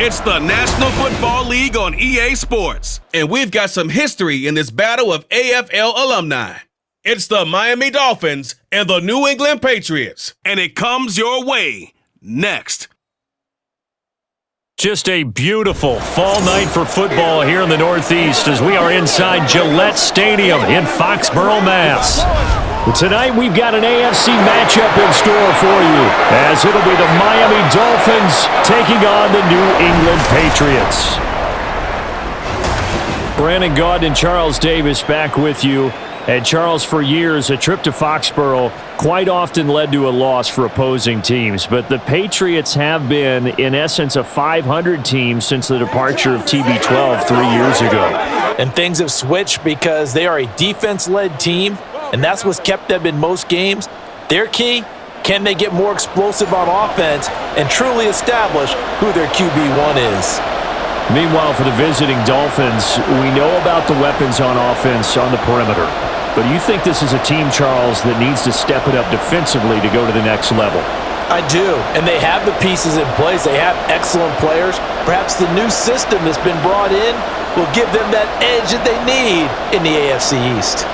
It's the National Football League on EA Sports, and we've got some history in this battle of AFL alumni. It's the Miami Dolphins and the New England Patriots, and it comes your way next. Just a beautiful fall night for football here in the Northeast as we are inside Gillette Stadium in Foxborough, Mass. Tonight we've got an AFC matchup in store for you as it'll be the Miami Dolphins taking on the New England Patriots. Brandon Gaudin and Charles Davis back with you. And Charles, for years, a trip to Foxborough quite often led to a loss for opposing teams. But the Patriots have been, in essence, a 500 team since the departure of TB12 3 years ago. And things have switched because they are a defense-led team, and that's what's kept them in most games. Their key, can they get more explosive on offense and truly establish who their QB1 is? Meanwhile, for the visiting Dolphins, we know about the weapons on offense on the perimeter. But do you think this is a team, Charles, that needs to step it up defensively to go to the next level? I do, and they have the pieces in place. They have excellent players. Perhaps the new system that's been brought in will give them that edge that they need in the AFC East.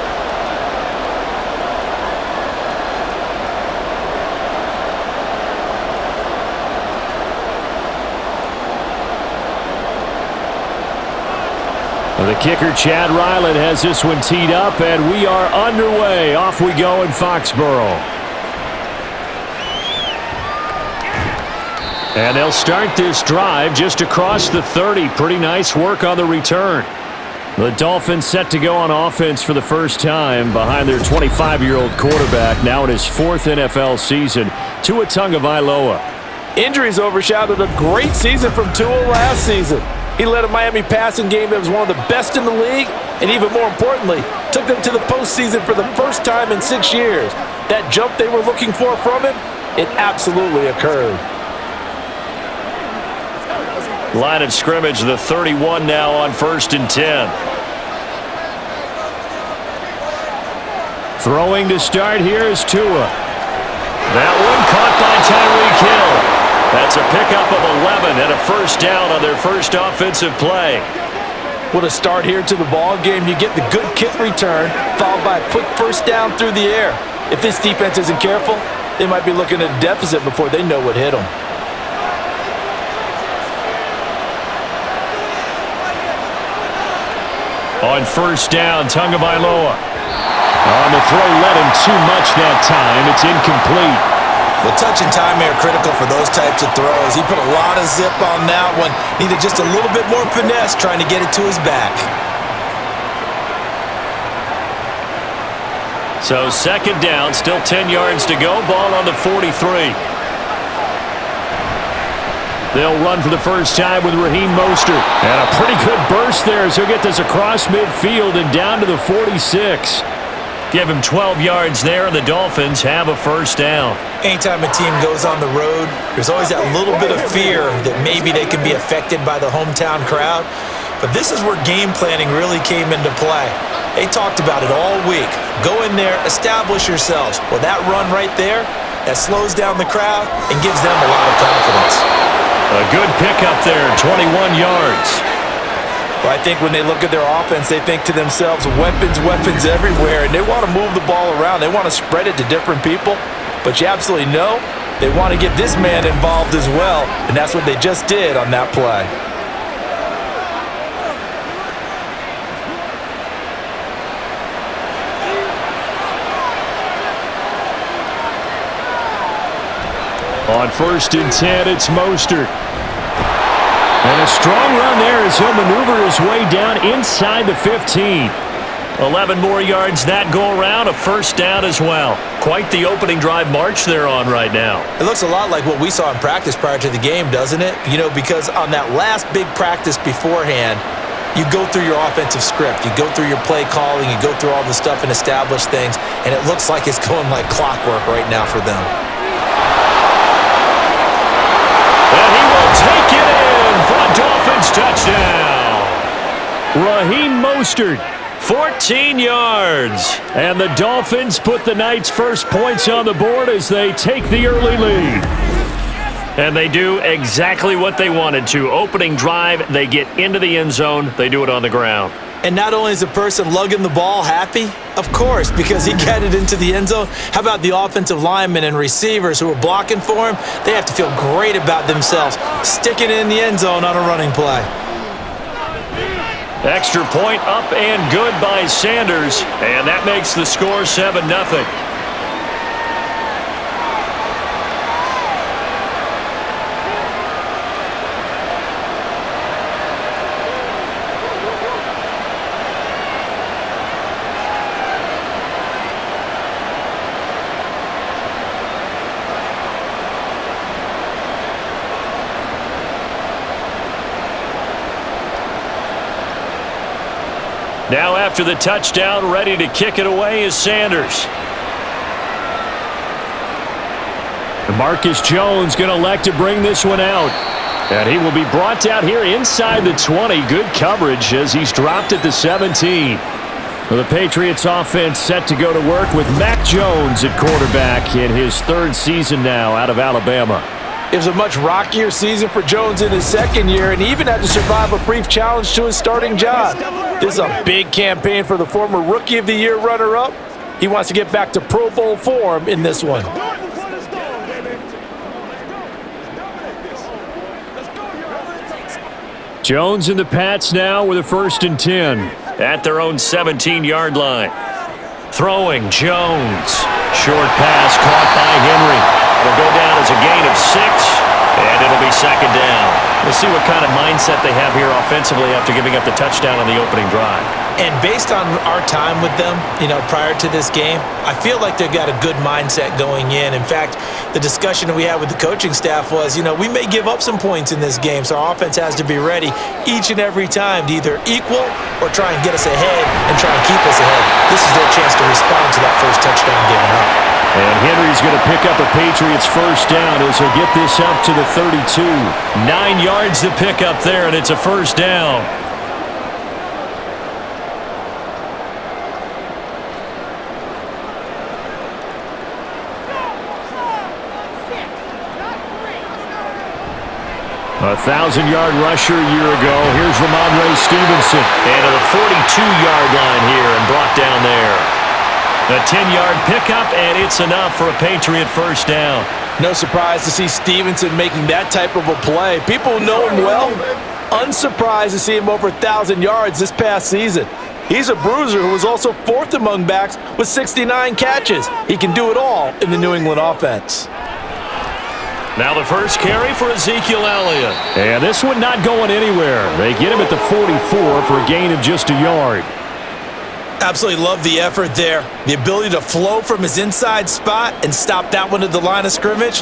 The kicker, Chad Ryland, has this one teed up, and we are underway. Off we go in Foxborough. And they'll start this drive just across the 30. Pretty nice work on the return. The Dolphins set to go on offense for the first time behind their 25-year-old quarterback, now in his 4th NFL season, Tua Tagovailoa. Injuries overshadowed a great season from Tua last season. He led a Miami passing game that was one of the best in the league, and even more importantly, took them to the postseason for the first time in 6 years. That jump they were looking for from him, it absolutely occurred. Line of scrimmage, the 31 now on 1st and 10. Throwing to start here is Tua. That one caught by Tyreek Hill. That's a pickup of 11 and a first down on their first offensive play. What a start here to the ball game. You get the good kick return, followed by a quick first down through the air. If this defense isn't careful, they might be looking at a deficit before they know what hit them. On first down, Tagovailoa. On the throw, led him too much that time. It's incomplete. The touch and time are critical for those types of throws. He put a lot of zip on that one. Needed just a little bit more finesse trying to get it to his back. So second down, still 10 yards to go. Ball on the 43. They'll run for the first time with Raheem Mostert. And a pretty good burst there as he'll get this across midfield and down to the 46. Give him 12 yards there, and the Dolphins have a first down. Anytime a team goes on the road, there's always that little bit of fear that maybe they could be affected by the hometown crowd. But this is where game planning really came into play. They talked about it all week. Go in there, establish yourselves. Well, that run right there, that slows down the crowd and gives them a lot of confidence. A good pickup there, 21 yards. Well, I think when they look at their offense, they think to themselves, weapons, weapons everywhere, and they want to move the ball around. They want to spread it to different people, but you absolutely know they want to get this man involved as well, and that's what they just did on that play. On 1st and 10, it's Mostert. And a strong run there as he'll maneuver his way down inside the 15. 11 more yards that go around, a first down as well. Quite the opening drive march they're on right now. It looks a lot like what we saw in practice prior to the game, doesn't it? You know, because on that last big practice beforehand, you go through your offensive script, you go through your play calling, you go through all the stuff and establish things, and it looks like it's going like clockwork right now for them. And he will take it in for a Dolphins touchdown. Raheem Mostert, 14 yards. And the Dolphins put the night's first points on the board as they take the early lead. And they do exactly what they wanted to. Opening drive, they get into the end zone. They do it on the ground. And not only is the person lugging the ball happy, of course, because he got it into the end zone. How about the offensive linemen and receivers who are blocking for him? They have to feel great about themselves, sticking it in the end zone on a running play. Extra point up and good by Sanders. And that makes the score 7-0. Now after the touchdown, ready to kick it away is Sanders. And Marcus Jones going to elect to bring this one out. And he will be brought down here inside the 20. Good coverage as he's dropped at the 17. Well, the Patriots offense set to go to work with Mac Jones at quarterback in his third season now out of Alabama. It was a much rockier season for Jones in his second year, and he even had to survive a brief challenge to his starting job. This is a big campaign for the former Rookie of the Year runner-up. He wants to get back to Pro Bowl form in this one. Jones and the Pats now with a 1st and 10 at their own 17-yard line. Throwing Jones. Short pass caught by Henry. It'll go down as a gain of 6, and it'll be 2nd down. We'll see what kind of mindset they have here offensively after giving up the touchdown on the opening drive. And based on our time with them, prior to this game, I feel like they've got a good mindset going in. In fact, the discussion that we had with the coaching staff was, we may give up some points in this game, so our offense has to be ready each and every time to either equal or try and get us ahead and try and keep us ahead. This is their chance to respond to that first touchdown given up. And Henry's going to pick up a Patriots 1st down as he'll get this up to the 32. 9 yards to pick up there, and it's a 1st down. A 1,000-yard rusher a year ago. Here's Ramondre Stevenson. And to the 42-yard line here and brought down there. A 10-yard pickup, and it's enough for a Patriot 1st down. No surprise to see Stevenson making that type of a play. People know him well. Unsurprised to see him over 1,000 yards this past season. He's a bruiser who was also 4th among backs with 69 catches. He can do it all in the New England offense. Now the first carry for Ezekiel Elliott. And this one not going anywhere. They get him at the 44 for a gain of just a yard. Absolutely love the effort there. The ability to flow from his inside spot and stop that one at the line of scrimmage.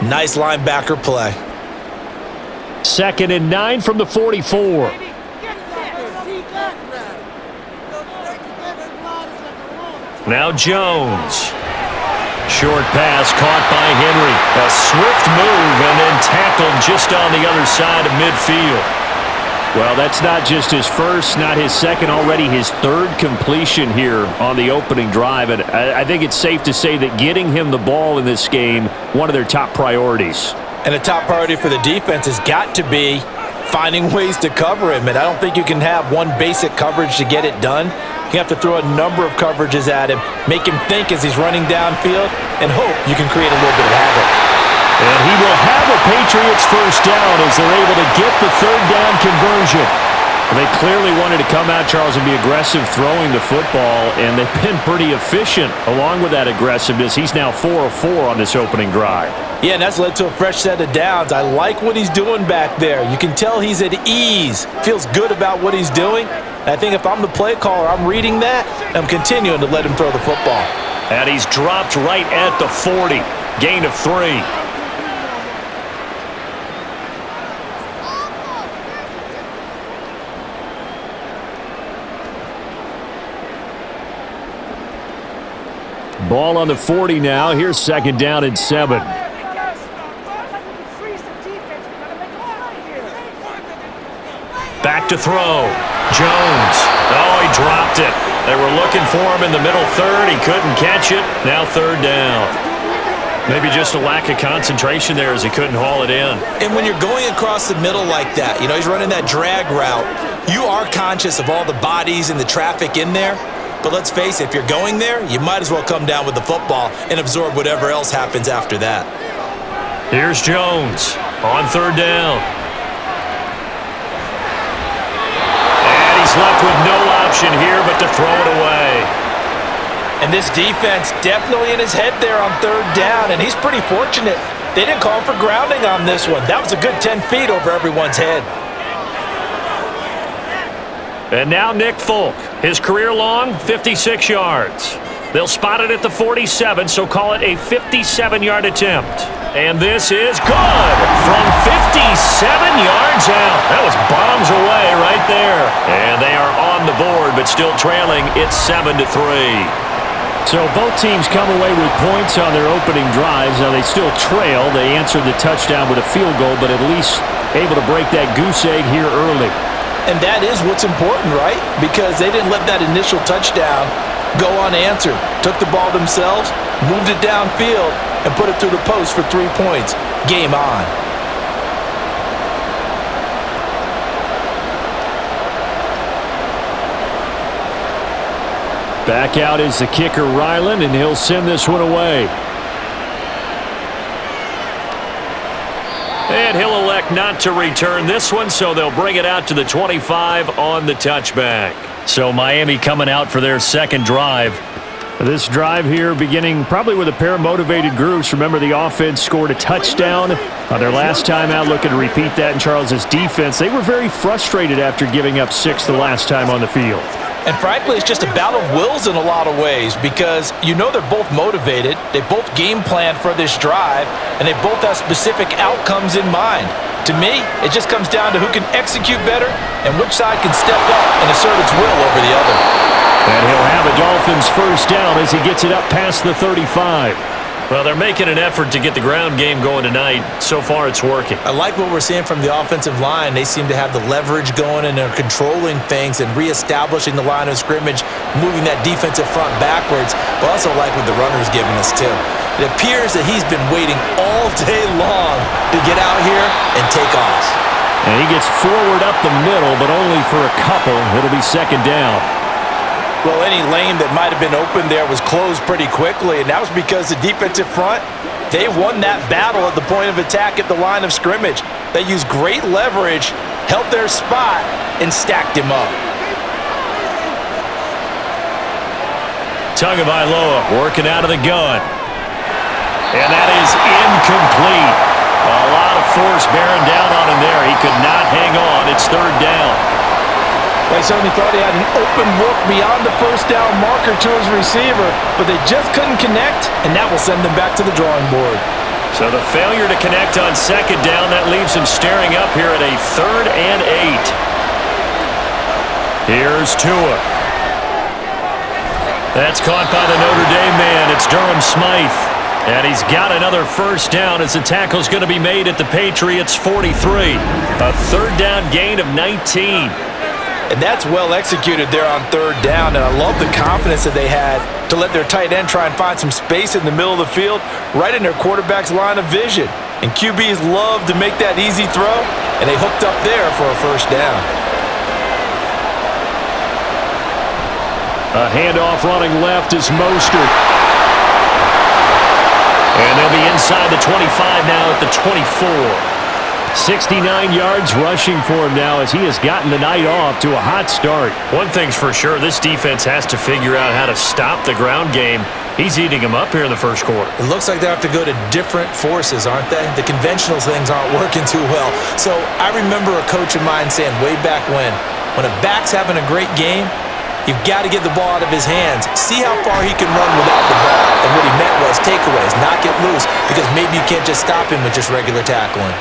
Nice linebacker play. 2nd and 9 from the 44. Now Jones. Short pass caught by Henry. A swift move and then tackled just on the other side of midfield. Well, that's not just his first, not his second, already his 3rd completion here on the opening drive. And I think it's safe to say that getting him the ball in this game, one of their top priorities. And a top priority for the defense has got to be finding ways to cover him. And I don't think you can have one basic coverage to get it done. You have to throw a number of coverages at him, make him think as he's running downfield, and hope you can create a little bit of havoc. And he will have a Patriots 1st down as they're able to get the 3rd down conversion. They clearly wanted to come out, Charles, and be aggressive throwing the football, and they've been pretty efficient along with that aggressiveness. He's now 4 of 4 on this opening drive. Yeah, and that's led to a fresh set of downs. I like what he's doing back there. You can tell he's at ease, feels good about what he's doing. I think if I'm the play caller, I'm reading that, and I'm continuing to let him throw the football. And he's dropped right at the 40. Gain of 3. Ball on the 40 now. Here's 2nd down and 7. Back to throw. Jones. Oh, he dropped it. They were looking for him in the middle 3rd. He couldn't catch it. Now 3rd down. Maybe just a lack of concentration there as he couldn't haul it in. And when you're going across the middle like that, he's running that drag route, you are conscious of all the bodies and the traffic in there. But let's face it, if you're going there, you might as well come down with the football and absorb whatever else happens after that. Here's Jones on third down. And he's left with no option here but to throw it away. And this defense definitely in his head there on third down, and he's pretty fortunate. They didn't call him for grounding on this one. That was a good 10 feet over everyone's head. And now Nick Folk. His career long, 56 yards. They'll spot it at the 47, so call it a 57-yard attempt. And this is good from 57 yards out. That was bombs away right there. And they are on the board, but still trailing. It's 7-3. So both teams come away with points on their opening drives. Now they still trail. They answered the touchdown with a field goal, but at least able to break that goose egg here early. And that is what's important, right? Because they didn't let that initial touchdown go unanswered. Took the ball themselves, moved it downfield, and put it through the post for 3 points. Game on. Back out is the kicker, Ryland, and he'll send this one away. And he'll elect not to return this one, so they'll bring it out to the 25 on the touchback. So Miami coming out for their second drive. This drive here beginning probably with a pair of motivated groups. Remember, the offense scored a touchdown on their last time out. Looking to repeat that in Charles's defense. They were very frustrated after giving up 6 the last time on the field. And frankly, it's just a battle of wills in a lot of ways because they're both motivated, they both game plan for this drive, and they both have specific outcomes in mind. To me, it just comes down to who can execute better and which side can step up and assert its will over the other. And he'll have a Dolphins first down as he gets it up past the 35. Well, they're making an effort to get the ground game going tonight. So far, it's working. I like what we're seeing from the offensive line. They seem to have the leverage going, and they're controlling things and reestablishing the line of scrimmage, moving that defensive front backwards. But also like what the runner's giving us, too. It appears that he's been waiting all day long to get out here and take off. And he gets forward up the middle, but only for a couple. It'll be second down. Well, any lane that might have been open there was closed pretty quickly, and that was because the defensive front, they won that battle at the point of attack at the line of scrimmage. They used great leverage, held their spot, and stacked him up. Tagovailoa working out of the gun. And that is incomplete. A lot of force bearing down on him there. He could not hang on. It's third down. They certainly thought he had an open look beyond the first down marker to his receiver, but they just couldn't connect, and that will send them back to the drawing board. So the failure to connect on second down, that leaves him staring up here at a 3rd and 8. Here's Tua. That's caught by the Notre Dame man. It's Durham Smythe. And he's got another first down as the tackle's going to be made at the Patriots' 43. A third down gain of 19. And that's well executed there on third down, and I love the confidence that they had to let their tight end try and find some space in the middle of the field, right in their quarterback's line of vision. And QBs love to make that easy throw, and they hooked up there for a first down. A handoff running left is Mostert. And they'll be inside the 25 now at the 24. 69 yards rushing for him now as he has gotten the night off to a hot start. One thing's for sure, this defense has to figure out how to stop the ground game. He's eating them up here in the first quarter. It looks like they have to go to different forces, aren't they? The conventional things aren't working too well. So I remember a coach of mine saying way back when a back's having a great game, you've got to get the ball out of his hands. See how far he can run without the ball. And what he meant was takeaways, not get loose, because maybe you can't just stop him with just regular tackling.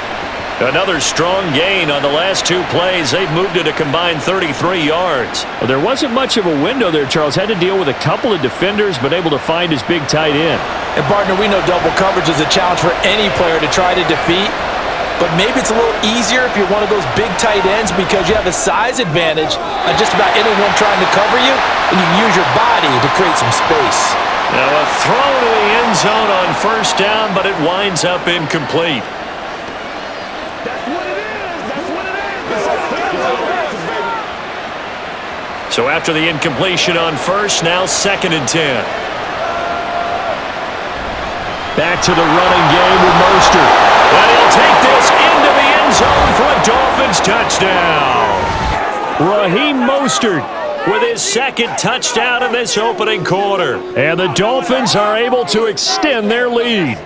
Another strong gain on the last 2 plays. They've moved it a combined 33 yards. Well, there wasn't much of a window there, Charles. Had to deal with a couple of defenders, but able to find his big tight end. And, partner, we know double coverage is a challenge for any player to try to defeat. but maybe it's a little easier if you're one of those big tight ends because you have a size advantage on just about anyone trying to cover you, and you can use your body to create some space. Now a throw to the end zone on first down, but it winds up incomplete. So after the incompletion on first, now 2nd and 10. Back to the running game with Mostert. And he'll take this into the end zone for a Dolphins touchdown. Raheem Mostert with his 2nd touchdown in this opening quarter. And the Dolphins are able to extend their lead.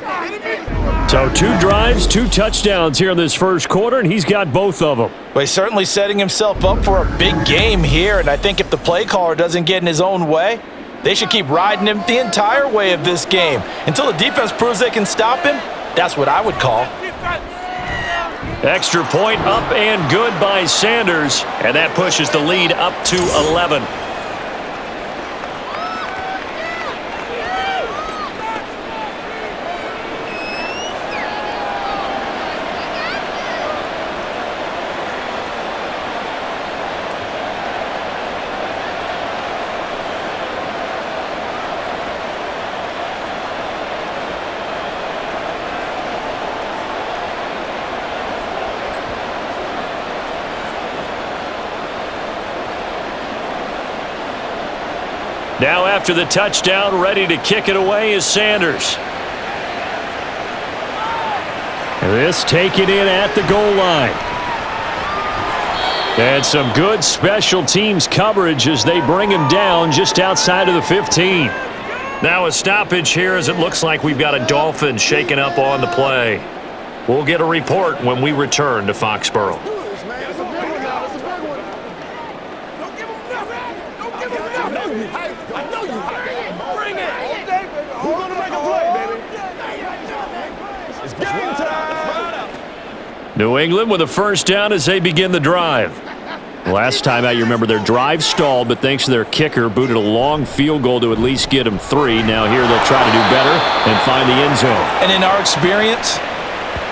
So 2 drives, 2 touchdowns here in this first quarter, and he's got both of them. Well, he's certainly setting himself up for a big game here, and I think if the play caller doesn't get in his own way, they should keep riding him the entire way of this game. Until the defense proves they can stop him, that's what I would call. Extra point up and good by Sanders, and that pushes the lead up to 11. Now after the touchdown, ready to kick it away is Sanders. This taken in at the goal line. And some good special teams coverage as they bring him down just outside of the 15. Now a stoppage here as it looks like we've got a Dolphin shaken up on the play. We'll get a report when we return to Foxborough. New England with a first down as they begin the drive. Last time out, you remember their drive stalled, but thanks to their kicker, booted a long field goal to at least get them 3. Now here they'll try to do better and find the end zone. And in our experience,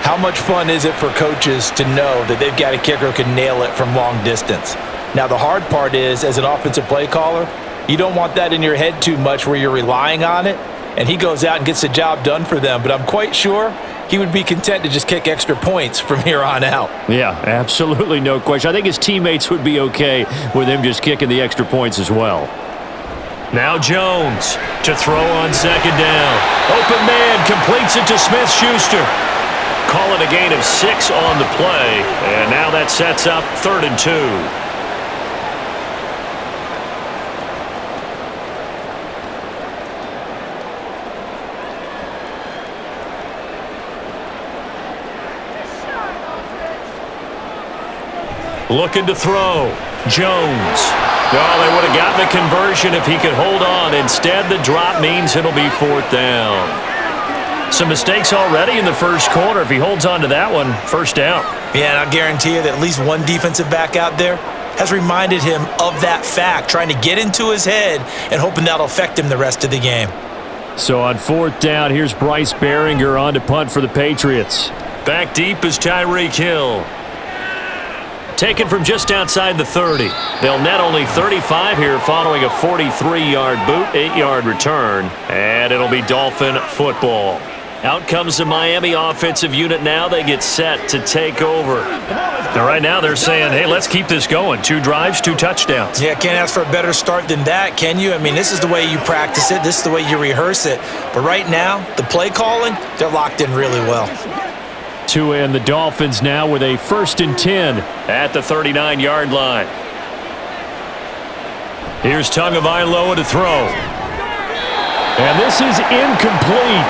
how much fun is it for coaches to know that they've got a kicker who can nail it from long distance? Now the hard part is, as an offensive play caller, you don't want that in your head too much where you're relying on it, and he goes out and gets the job done for them. But I'm quite sure he would be content to just kick extra points from here on out. Yeah, absolutely no question. I think his teammates would be okay with him just kicking the extra points as well. Now Jones to throw on second down. Open man completes it to Smith-Schuster. Call it a gain of 6 on the play, and now that sets up 3rd and 2. Looking to throw. Jones. Oh, they would have gotten the conversion if he could hold on. Instead, the drop means it'll be 4th down. Some mistakes already in the first quarter. If he holds on to that one, first down. Yeah, and I'll guarantee you that at least one defensive back out there has reminded him of that fact, trying to get into his head and hoping that'll affect him the rest of the game. So on 4th down, here's Bryce Behringer on to punt for the Patriots. Back deep is Tyreek Hill. Taken from just outside the 30. They'll net only 35 here following a 43-yard boot, 8-yard return, and it'll be Dolphin football. Out comes the Miami offensive unit now. They get set to take over. Now, right now they're saying, hey, let's keep this going. 2 drives, 2 touchdowns. Yeah, can't ask for a better start than that, can you? I mean, this is the way you practice it. This is the way you rehearse it. But right now, the play calling, they're locked in really well. And the Dolphins now with a 1st and 10 at the 39-yard line. Here's Tagovailoa to throw. And this is incomplete.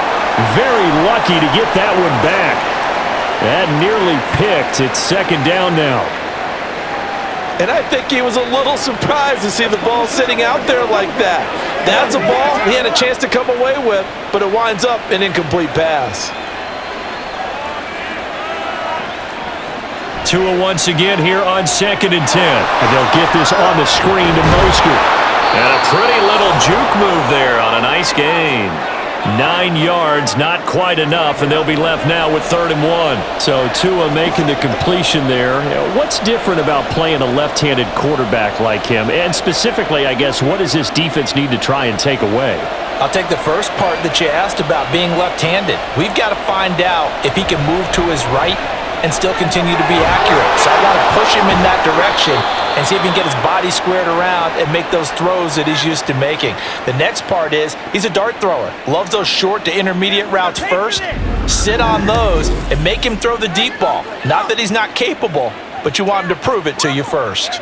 Very lucky to get that one back. That nearly picked. It's 2nd down now. And I think he was a little surprised to see the ball sitting out there like that. That's a ball he had a chance to come away with, but it winds up an incomplete pass. Tua once again here on 2nd and 10. And they'll get this on the screen to Mostert. And a pretty little juke move there on a nice gain. 9 yards, not quite enough, and they'll be left now with 3rd and 1. So Tua making the completion there. What's different about playing a left-handed quarterback like him? And specifically, I guess, what does this defense need to try and take away? I'll take the first part that you asked about being left-handed. We've got to find out if he can move to his right and still continue to be accurate. So I want to push him in that direction and see if he can get his body squared around and make those throws that he's used to making. The next part is he's a dart thrower. Loves those short to intermediate routes first. Sit on those and make him throw the deep ball. Not that he's not capable, but you want him to prove it to you first.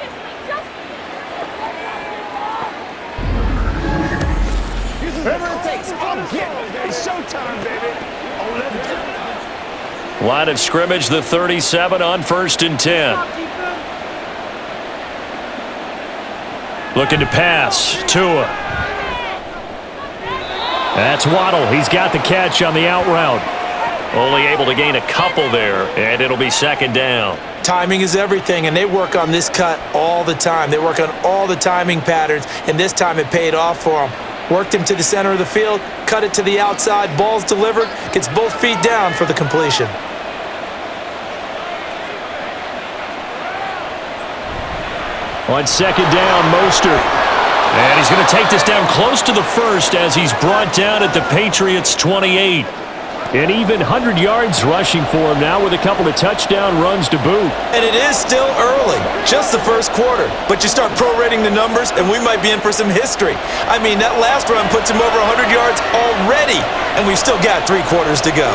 Whatever it takes, I'm getting it. It's showtime, baby. Oh, let's go. Line of scrimmage, the 37 on 1st and 10. Looking to pass. Tua. That's Waddle. He's got the catch on the out route. Only able to gain a couple there, and it'll be 2nd down. Timing is everything, and they work on this cut all the time. They work on all the timing patterns, and this time it paid off for them. Worked him to the center of the field, cut it to the outside, ball's delivered, gets both feet down for the completion. On 2nd down, Mostert. And he's going to take this down close to the 1st as he's brought down at the Patriots' 28. And even 100 yards rushing for him now with a couple of touchdown runs to boot. And it is still early, just the first quarter. But you start prorating the numbers, and we might be in for some history. I mean, that last run puts him over 100 yards already, and we've still got 3 quarters to go.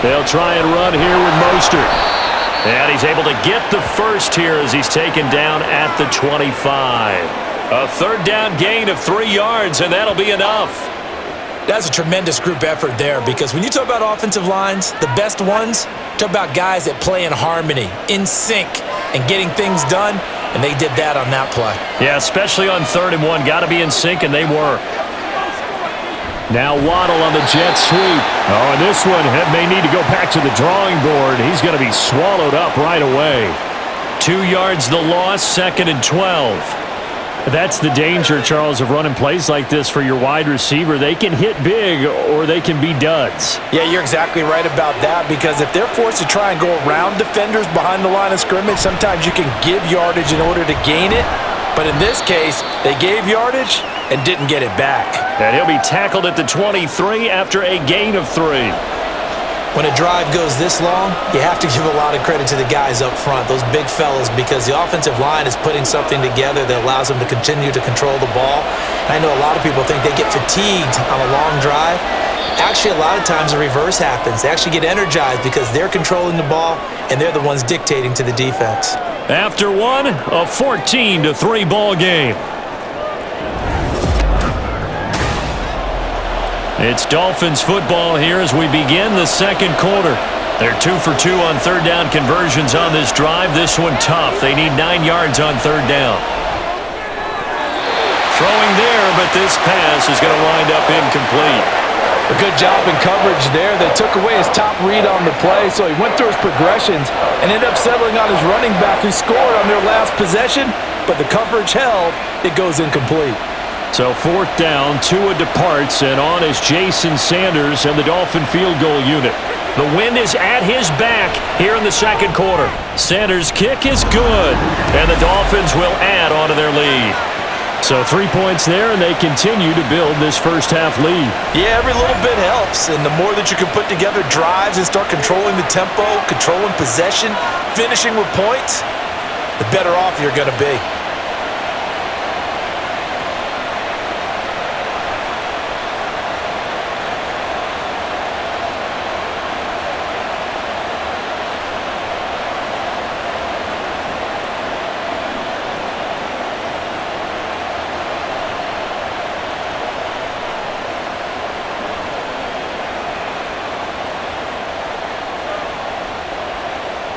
They'll try and run here with Mostert. And he's able to get the first here as he's taken down at the 25. A 3rd down gain of 3 yards, and that'll be enough. That's a tremendous group effort there, because when you talk about offensive lines, the best ones, talk about guys that play in harmony, in sync, and getting things done, and they did that on that play. Yeah, especially on 3rd and 1. Got to be in sync, and they were. Now Waddle on the jet sweep. Oh, and this one may need to go back to the drawing board. He's going to be swallowed up right away. 2 yards the loss, 2nd and 12. That's the danger, Charles, of running plays like this for your wide receiver. They can hit big or they can be duds. Yeah, you're exactly right about that, because if they're forced to try and go around defenders behind the line of scrimmage, sometimes you can give yardage in order to gain it. But in this case, they gave yardage and didn't get it back. And he'll be tackled at the 23 after a gain of 3. When a drive goes this long, you have to give a lot of credit to the guys up front, those big fellas, because the offensive line is putting something together that allows them to continue to control the ball. And I know a lot of people think they get fatigued on a long drive. Actually, a lot of times the reverse happens. They actually get energized because they're controlling the ball, and they're the ones dictating to the defense. After one, a 14-3 ball game. It's Dolphins football here as we begin the 2nd quarter. They're 2 for 2 on 3rd down conversions on this drive. This one tough. They need 9 yards on 3rd down. Throwing there, but this pass is going to wind up incomplete. A good job in coverage there. They took away his top read on the play, so he went through his progressions and ended up settling on his running back who scored on their last possession, but the coverage held. It goes incomplete. So 4th down, Tua departs, and on is Jason Sanders and the Dolphin field goal unit. The wind is at his back here in the 2nd quarter. Sanders' kick is good, and the Dolphins will add on to their lead. So 3 points there, and they continue to build this first half lead. Yeah, every little bit helps, and the more that you can put together drives and start controlling the tempo, controlling possession, finishing with points, the better off you're going to be.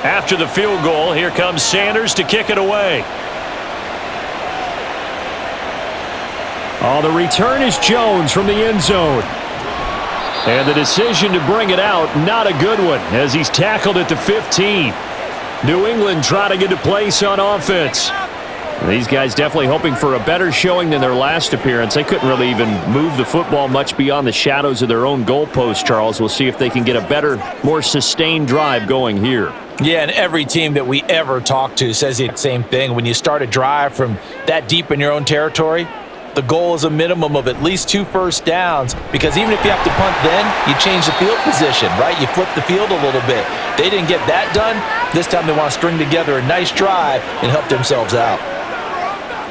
After the field goal, here comes Sanders to kick it away. Oh, the return is Jones from the end zone. And the decision to bring it out, not a good one, as he's tackled at the 15. New England trying to get a place on offense. These guys definitely hoping for a better showing than their last appearance. They couldn't really even move the football much beyond the shadows of their own goalpost, Charles. We'll see if they can get a better, more sustained drive going here. Yeah, and every team that we ever talk to says the same thing. When you start a drive from that deep in your own territory, the goal is a minimum of at least 2 first downs, because even if you have to punt then, you change the field position, right? You flip the field a little bit. They didn't get that done. This time they want to string together a nice drive and help themselves out.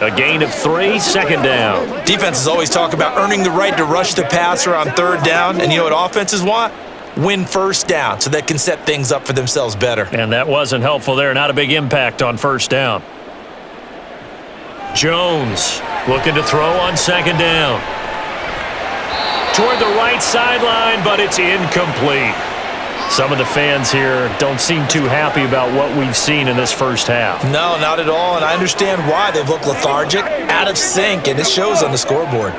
A gain of 3, second down. Defenses always talk about earning the right to rush the passer on third down, and you know what offenses want? Win first down so they can set things up for themselves better. And that wasn't helpful there. Not a big impact on first down. Jones looking to throw on second down. Toward the right sideline, but it's incomplete. Some of the fans here don't seem too happy about what we've seen in this first half. No, not at all, and I understand why. They've looked lethargic, out of sync, and it shows on the scoreboard.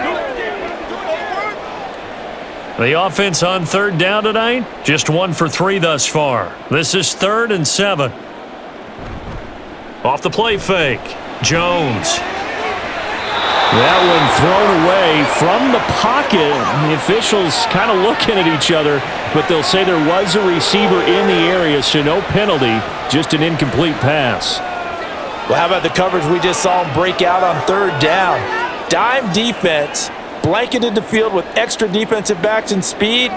The offense on third down tonight, just 1 for 3 thus far. This is 3rd and 7. Off the play fake, Jones. That one thrown away from the pocket. The officials kind of looking at each other, but they'll say there was a receiver in the area, so no penalty, just an incomplete pass. Well, how about the coverage we just saw him break out on third down? Dime defense, blanketed the field with extra defensive backs and speed,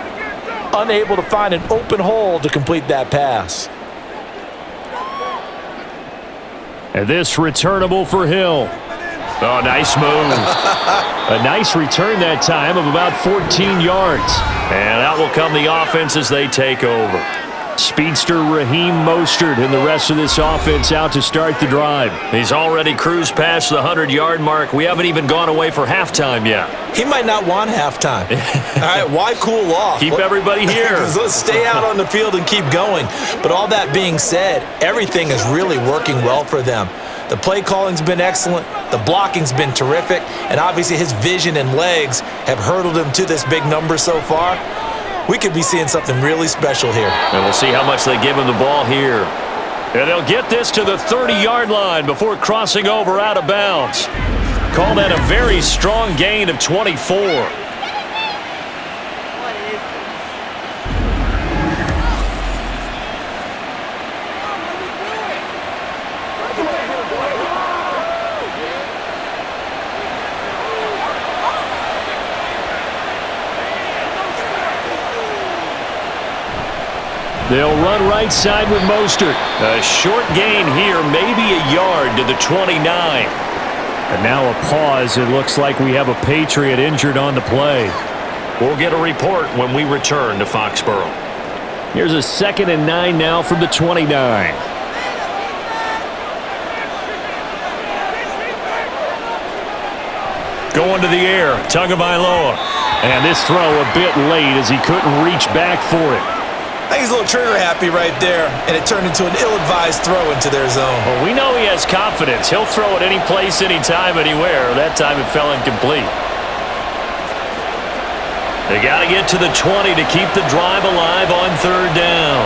unable to find an open hole to complete that pass. And this returnable for Hill. Oh, nice move. A nice return that time of about 14 yards. And out will come the offense as they take over. Speedster Raheem Mostert and the rest of this offense out to start the drive. He's already cruised past the 100-yard mark. We haven't even gone away for halftime yet. He might not want halftime. All right, why cool off? Keep everybody here. Let's stay out on the field and keep going. But all that being said, everything is really working well for them. The play calling's been excellent, the blocking's been terrific, and obviously his vision and legs have hurdled him to this big number so far. We could be seeing something really special here. And we'll see how much they give him the ball here. And they'll get this to the 30-yard line before crossing over out of bounds. Call that a very strong gain of 24. They'll run right side with Mostert. A short gain here, maybe a yard to the 29. And now a pause. It looks like we have a Patriot injured on the play. We'll get a report when we return to Foxborough. Here's a 2nd and 9 now from the 29. Going to the air, Tagovailoa. And this throw a bit late as he couldn't reach back for it. I think he's a little trigger happy right there, and it turned into an ill-advised throw into their zone. Well, we know he has confidence. He'll throw it any place, anytime, anywhere. That time it fell incomplete. They got to get to the 20 to keep the drive alive on third down.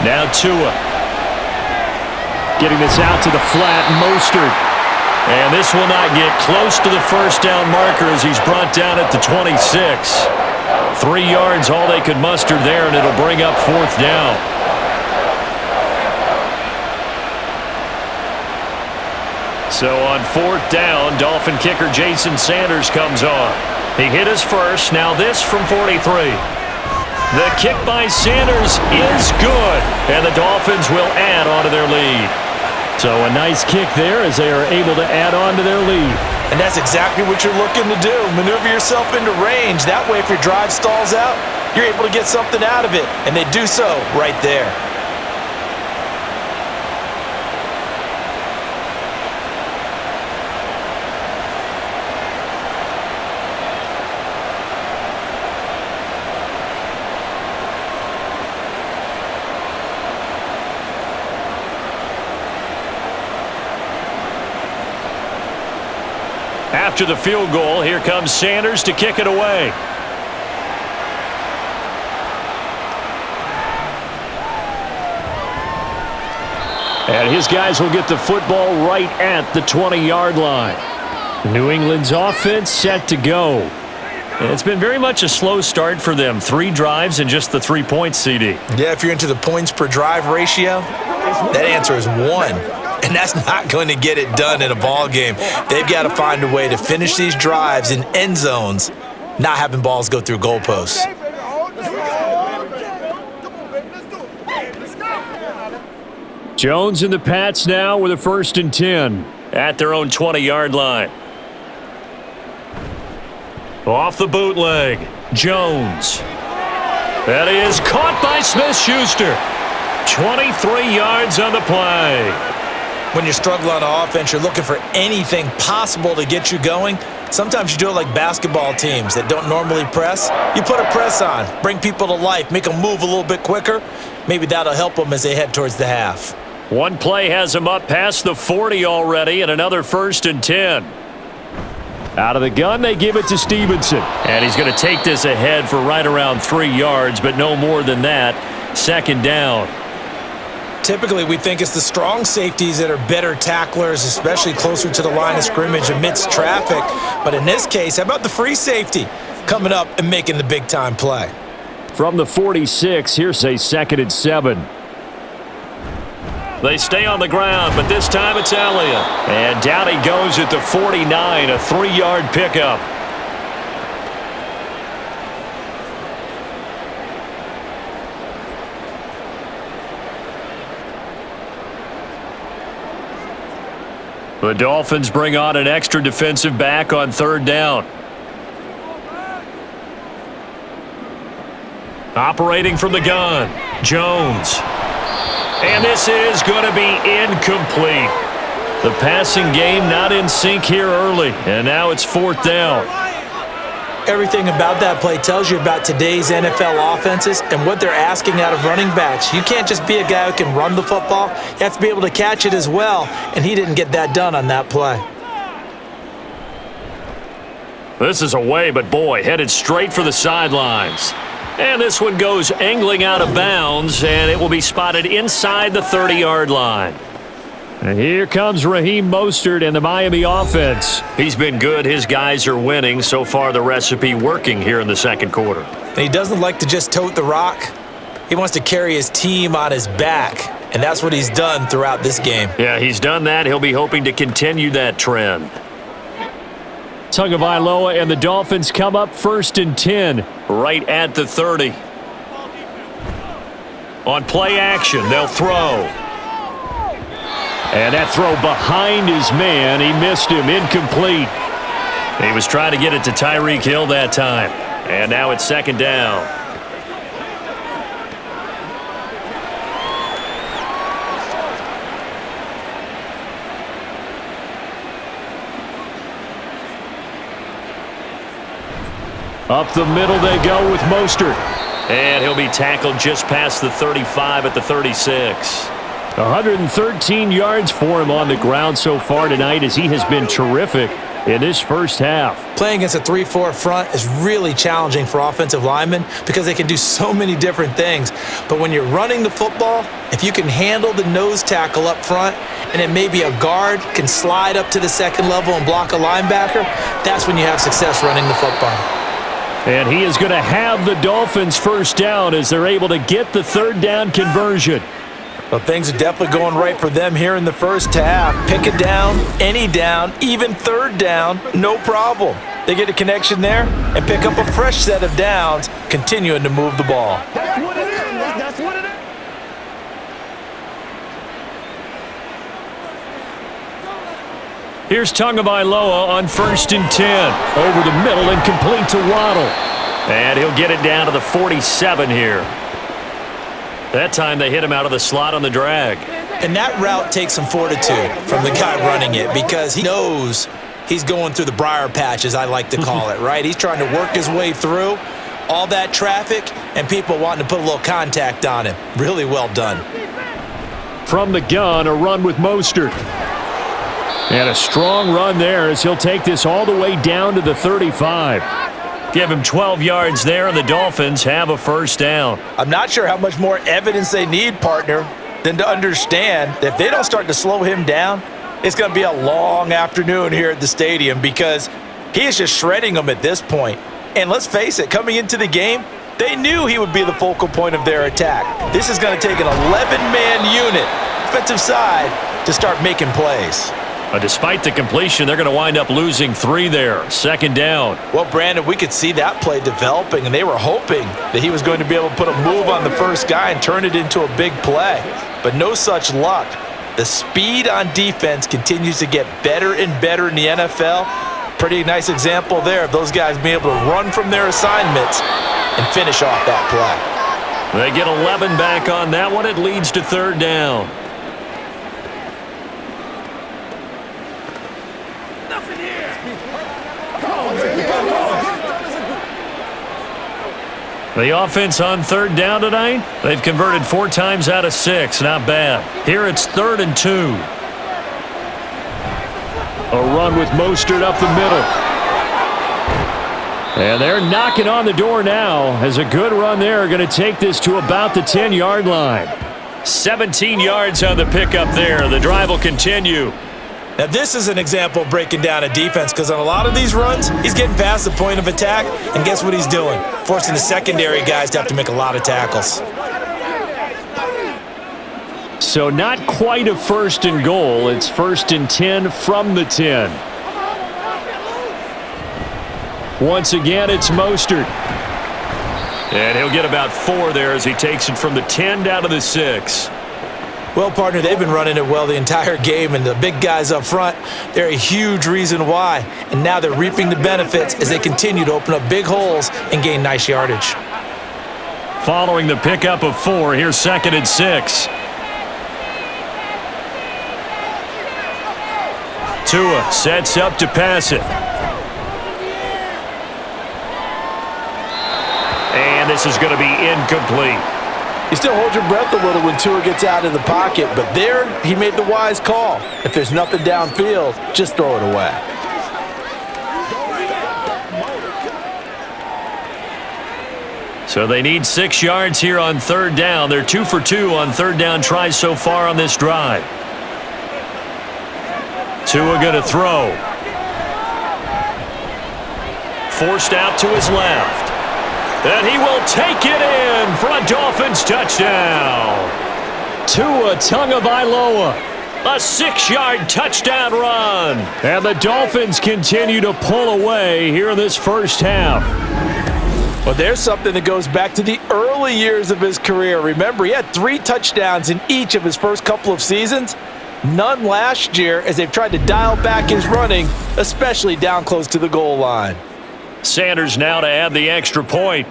Now Tua. Getting this out to the flat, Mostert. And this will not get close to the first down marker as he's brought down at the 26. 3 yards, all they could muster there, and it'll bring up 4th down. So on 4th down, Dolphin kicker Jason Sanders comes on. He hit his first, now this from 43. The kick by Sanders is good, and the Dolphins will add on to their lead. So a nice kick there as they are able to add on to their lead. And that's exactly what you're looking to do. Maneuver yourself into range. That way, if your drive stalls out, you're able to get something out of it. And they do so right there. After the field goal, here comes Sanders to kick it away. And his guys will get the football right at the 20-yard line. New England's offense set to go. And it's been very much a slow start for them. 3 drives and just the 3 points, CD. Yeah, if you're into the points per drive ratio, that answer is 1. And that's not going to get it done in a ball game. They've got to find a way to finish these drives in end zones, not having balls go through goalposts. Jones and the Pats now with a 1st and 10 at their own 20-yard line. Off the bootleg, Jones. That is caught by Smith-Schuster. 23 yards on the play. When you're struggling on offense, you're looking for anything possible to get you going. Sometimes you do it like basketball teams that don't normally press. You put a press on, bring people to life, make them move a little bit quicker. Maybe that'll help them as they head towards the half. One play has him up past the 40 already, and another 1st and 10. Out of the gun, they give it to Stevenson. And he's going to take this ahead for right around 3 yards, but no more than that. 2nd down. Typically, we think it's the strong safeties that are better tacklers, especially closer to the line of scrimmage amidst traffic. But in this case, how about the free safety coming up and making the big-time play? From the 46, here's a 2nd and 7. They stay on the ground, but this time it's Elliott. And down he goes at the 49, a 3-yard pickup. The Dolphins bring on an extra defensive back on 3rd down. Operating from the gun, Jones. And this is going to be incomplete. The passing game not in sync here early, and now it's 4th down. Everything about that play tells you about today's NFL offenses and what they're asking out of running backs. You can't just be a guy who can run the football. You have to be able to catch it as well, and he didn't get that done on that play. This is away, but boy, headed straight for the sidelines. And this one goes angling out of bounds, and it will be spotted inside the 30-yard line. And here comes Raheem Mostert and the Miami offense. He's been good. His guys are winning. So far, the recipe working here in the 2nd quarter. And he doesn't like to just tote the rock. He wants to carry his team on his back, and that's what he's done throughout this game. Yeah, he's done that. He'll be hoping to continue that trend. Tagovailoa and the Dolphins come up 1st and 10. Right at the 30. On play action, they'll throw. And that throw behind his man. He missed him. Incomplete. He was trying to get it to Tyreek Hill that time. And now it's 2nd down. Up the middle they go with Mostert. And he'll be tackled just past the 35 at the 36. 113 yards for him on the ground so far tonight as he has been terrific in this first half. Playing against a 3-4 front is really challenging for offensive linemen because they can do so many different things. But when you're running the football, if you can handle the nose tackle up front and then maybe a guard can slide up to the 2nd level and block a linebacker, that's when you have success running the football. And he is going to have the Dolphins 1st down as they're able to get the 3rd down conversion. Well, things are definitely going right for them here in the first half. Pick a down, any down, even 3rd down, no problem. They get a connection there and pick up a fresh set of downs, continuing to move the ball. That's what it is. That's what it is. Here's Tagovailoa on 1st and 10. Over the middle and complete to Waddle. And he'll get it down to the 47 here. That time they hit him out of the slot on the drag. And that route takes some fortitude from the guy running it because he knows he's going through the briar patch, as I like to call it, right? He's trying to work his way through all that traffic and people wanting to put a little contact on him. Really well done. From the gun, a run with Mostert. And a strong run there as he'll take this all the way down to the 35. Give him 12 yards there, and the Dolphins have a 1st down. I'm not sure how much more evidence they need, partner. than to understand that if they don't start to slow him down, it's going to be a long afternoon here at the stadium because he is just shredding them at this point. And let's face it, coming into the game, they knew he would be the focal point of their attack. This is going to take an 11-man unit, offensive side, to start making plays. Despite the completion, they're going to wind up losing 3 there. Second down. Well, Brandon, we could see that play developing, and they were hoping that he was going to be able to put a move on the first guy and turn it into a big play. But no such luck. The speed on defense continues to get better and better in the NFL. Pretty nice example there of those guys being able to run from their assignments and finish off that play. They get 11 back on that one. It leads to third down. The offense on third down tonight, they've converted 4 times out of 6. Not bad. Here it's 3rd and 2. A run with Mostert up the middle. And they're knocking on the door now as a good run there. Going to take this to about the 10-yard line. 17 yards on the pickup there. The drive will continue. Now, this is an example of breaking down a defense because on a lot of these runs, he's getting past the point of attack, and guess what he's doing? Forcing the secondary guys to have to make a lot of tackles. So not quite a 1st and goal. It's 1st and 10 from the 10. Once again, it's Mostert. And he'll get about 4 there as he takes it from the 10 down to the 6. Well, partner, they've been running it well the entire game, and the big guys up front, they're a huge reason why. And now they're reaping the benefits as they continue to open up big holes and gain nice yardage. Following the pickup of 4, here's 2nd and 6. Tua sets up to pass it. And this is going to be incomplete. You still hold your breath a little when Tua gets out of the pocket, but there he made the wise call. If there's nothing downfield, just throw it away. So they need 6 yards here on third down. They're 2 for 2 on third down tries so far on this drive. Tua going to throw. Forced out to his left. And he will take it in for a Dolphins touchdown. Tua Tagovailoa. A 6-yard touchdown run. And the Dolphins continue to pull away here in this first half. Well, there's something that goes back to the early years of his career. Remember, he had 3 touchdowns in each of his first couple of seasons. None last year as they've tried to dial back his running, especially down close to the goal line. Sanders now to add the extra point.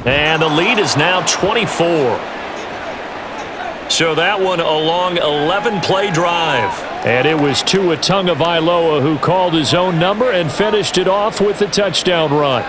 And the lead is now 24. So that one a long 11-play drive. And it was Tua Tagovailoa who called his own number and finished it off with the touchdown run.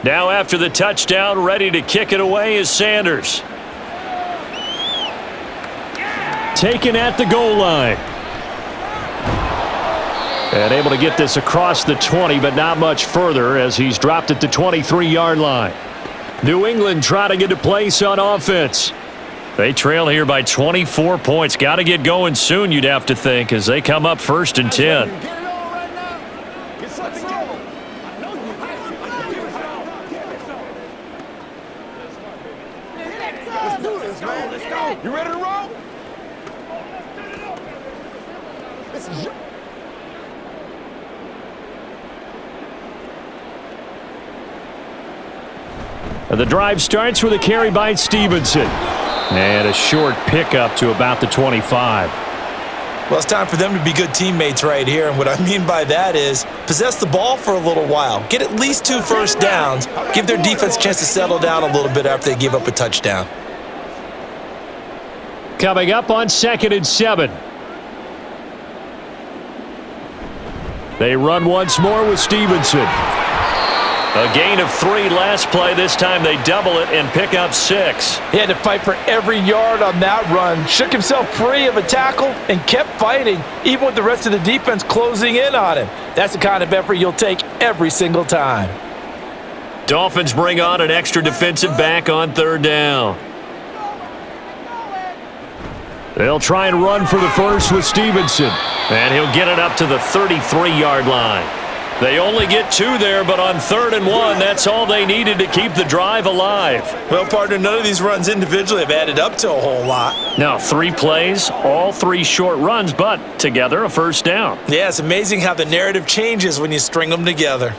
Now after the touchdown, ready to kick it away is Sanders. Taken at the goal line. And able to get this across the 20, but not much further as he's dropped at the 23-yard line. New England trying to get a place on offense. They trail here by 24 points. Got to get going soon, you'd have to think, as they come up 1st and 10. You ready to roll? The drive starts with a carry by Stevenson. And a short pickup to about the 25. Well, it's time for them to be good teammates right here, and what I mean by that is possess the ball for a little while. Get at least 2 first downs. Give their defense a chance to settle down a little bit after they give up a touchdown. Coming up on 2nd and 7. They run once more with Stevenson. A gain of 3 last play. This time they double it and pick up 6. He had to fight for every yard on that run, shook himself free of a tackle, and kept fighting, even with the rest of the defense closing in on him. That's the kind of effort you'll take every single time. Dolphins bring on an extra defensive back on 3rd down. They'll try and run for the first with Stevenson. And he'll get it up to the 33-yard line. They only get 2 there, but on 3rd and 1, that's all they needed to keep the drive alive. Well, partner, none of these runs individually have added up to a whole lot. Now, 3 plays, all 3 short runs, but together a first down. Yeah, it's amazing how the narrative changes when you string them together.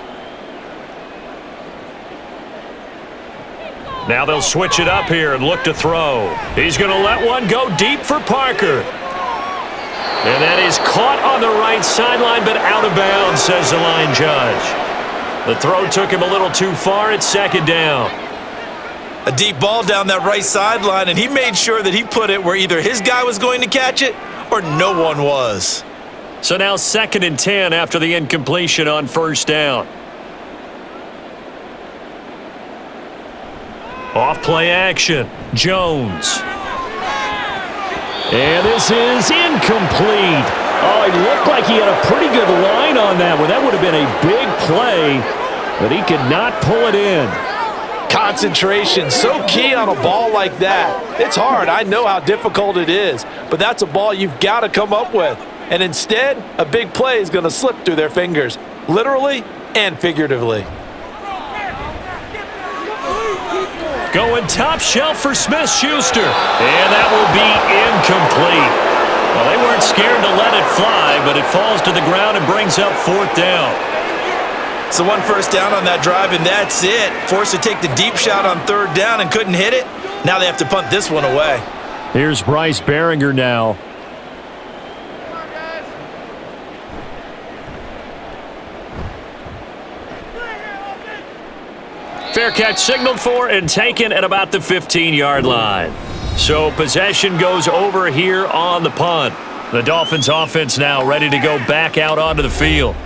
Now they'll switch it up here and look to throw. He's going to let one go deep for Parker. And that is caught on the right sideline, but out of bounds, says the line judge. The throw took him a little too far. It's 2nd down. A deep ball down that right sideline, and he made sure that he put it where either his guy was going to catch it or no one was. So now 2nd and 10 after the incompletion on 1st down. Off play action. Jones. And this is incomplete. Oh, it looked like he had a pretty good line on that one. That would have been a big play, but he could not pull it in. Concentration, so key on a ball like that. It's hard. I know how difficult it is, but that's a ball you've got to come up with. And instead, a big play is going to slip through their fingers, literally and figuratively. Going top shelf for Smith-Schuster. And that will be incomplete. Well, they weren't scared to let it fly, but it falls to the ground and brings up 4th down. So 1 first down on that drive, and that's it. Forced to take the deep shot on 3rd down and couldn't hit it. Now they have to punt this one away. Here's Bryce Behringer now. Fair catch signaled for and taken at about the 15-yard line. So possession goes over here on the punt. The Dolphins offense now ready to go back out onto the field.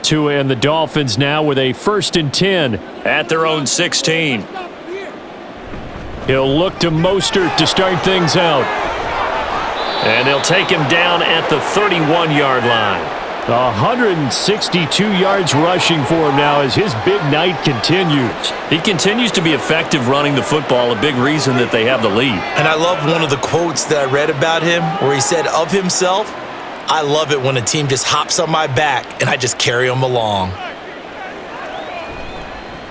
Tua and the Dolphins now with a 1st and 10 at their own 16. He'll look to Mostert to start things out. And they'll take him down at the 31-yard line. 162 yards rushing for him now as his big night continues. He continues to be effective running the football, a big reason that they have the lead. And I love one of the quotes that I read about him where he said of himself, "I love it when a team just hops on my back and I just carry them along."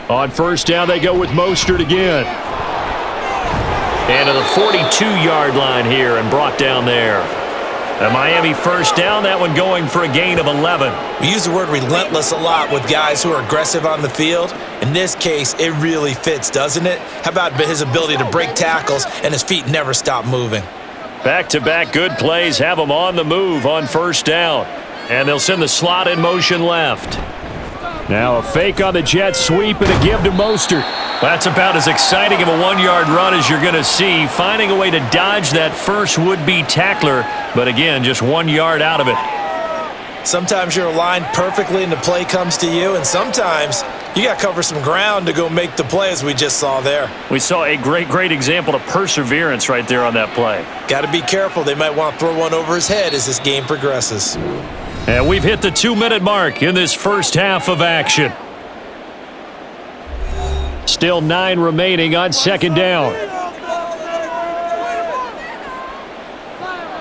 On 1st down, they go with Mostert again. And to the 42-yard line here and brought down there. A Miami 1st down, that one going for a gain of 11. We use the word relentless a lot with guys who are aggressive on the field. In this case, it really fits, doesn't it? How about his ability to break tackles and his feet never stop moving? Back-to-back good plays have them on the move on 1st down. And they'll send the slot in motion left. Now a fake on the jet sweep and a give to Mostert. That's about as exciting of a 1-yard run as you're going to see, finding a way to dodge that first would-be tackler, but again, just 1 yard out of it. Sometimes you're aligned perfectly and the play comes to you, and sometimes you got to cover some ground to go make the play as we just saw there. We saw a great example of perseverance right there on that play. Got to be careful. They might want to throw one over his head as this game progresses. And we've hit the 2-minute mark in this first half of action. Still 9 remaining on 2nd down.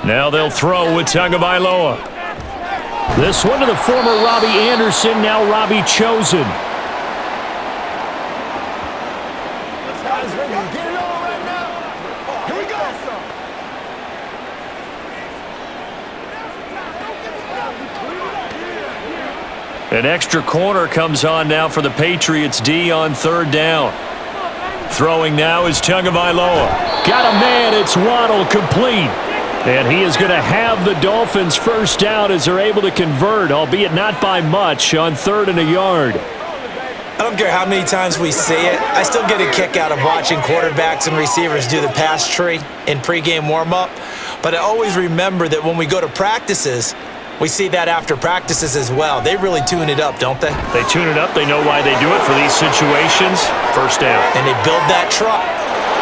Now they'll throw with Tagovailoa. This one to the former Robbie Anderson, now Robbie Chosen. An extra corner comes on now for the Patriots D on 3rd down. Throwing now is Tagovailoa. Got a man, it's Waddle, complete. And he is going to have the Dolphins first down as they're able to convert, albeit not by much, on 3rd and a yard. I don't care how many times we see it. I still get a kick out of watching quarterbacks and receivers do the pass tree in pregame warm-up. But I always remember that when we go to practices, we see that after practices as well. They really tune it up, don't they? They tune it up. They know why they do it for these situations. First down. And they build that truck.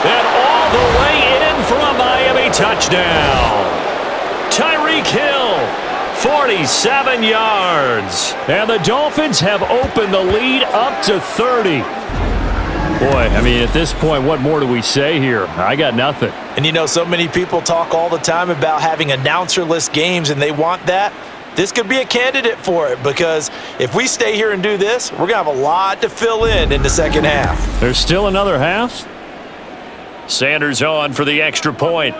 And all the way in for a Miami touchdown. Tyreek Hill, 47 yards. And the Dolphins have opened the lead up to 30. Boy, I mean, at this point, what more do we say here? I got nothing. And you know, so many people talk all the time about having announcer-less games, and they want that. This could be a candidate for it, because if we stay here and do this, we're going to have a lot to fill in the second half. There's still another half? Sanders on for the extra point.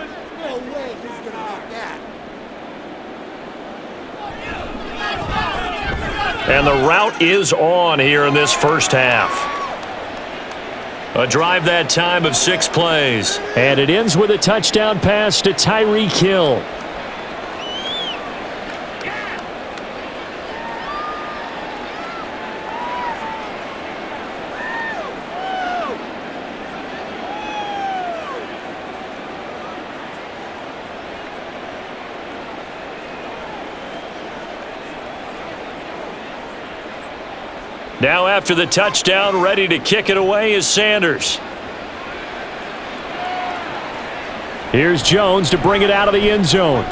And the route is on here in this first half. A drive that time of 6 plays. And it ends with a touchdown pass to Tyreek Hill. Now after the touchdown, ready to kick it away is Sanders. Here's Jones to bring it out of the end zone.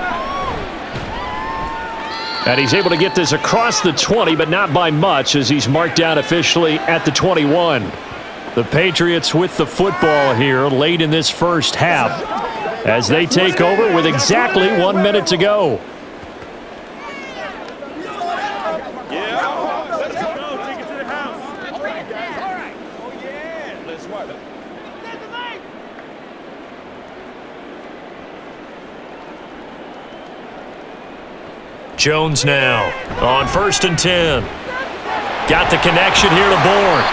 And he's able to get this across the 20, but not by much, as he's marked down officially at the 21. The Patriots with the football here late in this first half as they take over with exactly 1 minute to go. Jones now on 1st and 10. Got the connection here to Bourne.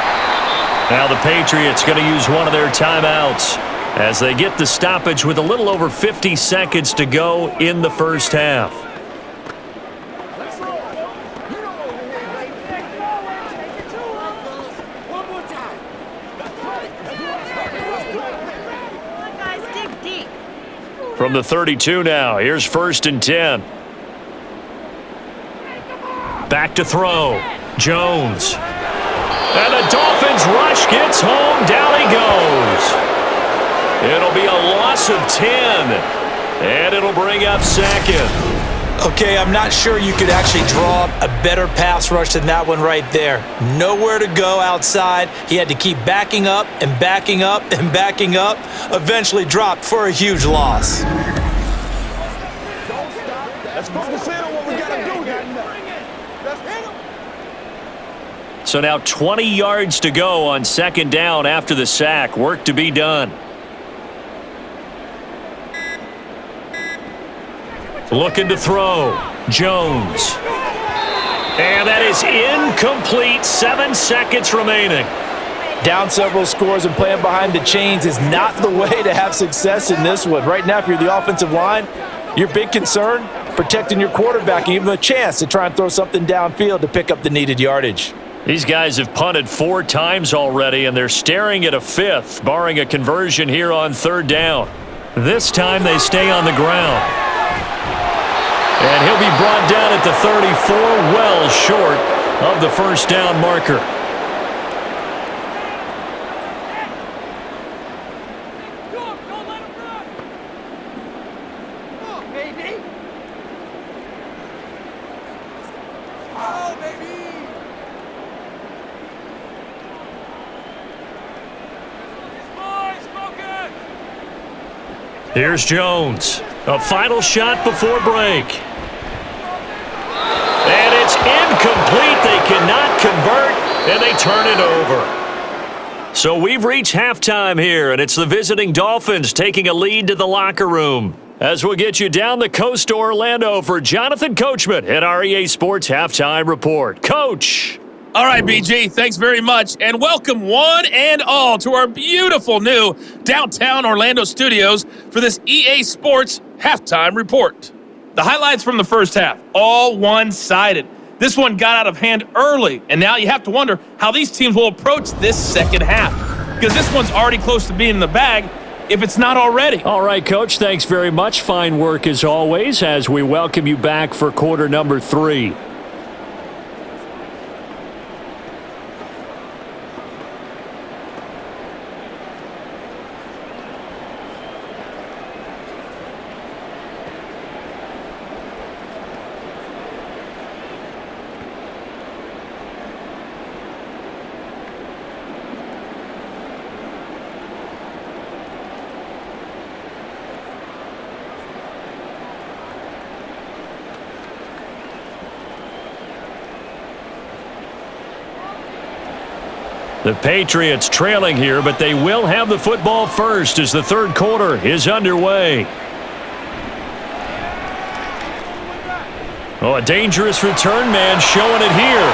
Now the Patriots going to use one of their timeouts as they get the stoppage with a little over 50 seconds to go in the first half. From the 32 now, here's 1st and 10. Back to throw. Jones. And the Dolphins rush gets home. Down he goes. It'll be a loss of 10. And it'll bring up 2nd. Okay, I'm not sure you could actually draw a better pass rush than that one right there. Nowhere to go outside. He had to keep backing up and backing up and backing up. Eventually dropped for a huge loss. Let's focus in on what we got to do here. So now 20 yards to go on 2nd down after the sack. Work to be done. Looking to throw. Jones. And that is incomplete. 7 seconds remaining. Down several scores and playing behind the chains is not the way to have success in this one. Right now, if you're the offensive line, your big concern, protecting your quarterback and give him a chance to try and throw something downfield to pick up the needed yardage. These guys have punted 4 times already, and they're staring at a 5th, barring a conversion here on 3rd down. This time they stay on the ground. And he'll be brought down at the 34, well short of the first down marker. Here's Jones. A final shot before break. And it's incomplete. They cannot convert, and they turn it over. So we've reached halftime here, and it's the visiting Dolphins taking a lead to the locker room. As we'll get you down the coast to Orlando for Jonathan Coachman at our EA Sports Halftime Report. Coach. All right, BG, thanks very much. And welcome one and all to our beautiful new downtown Orlando studios for this EA Sports Halftime Report. The highlights from the first half, all one-sided. This one got out of hand early, and now you have to wonder how these teams will approach this second half, because this one's already close to being in the bag, if it's not already. All right, Coach, thanks very much. Fine work as always as we welcome you back for quarter number 3. The Patriots trailing here, but they will have the football first as the third quarter is underway. Oh, a dangerous return man showing it here.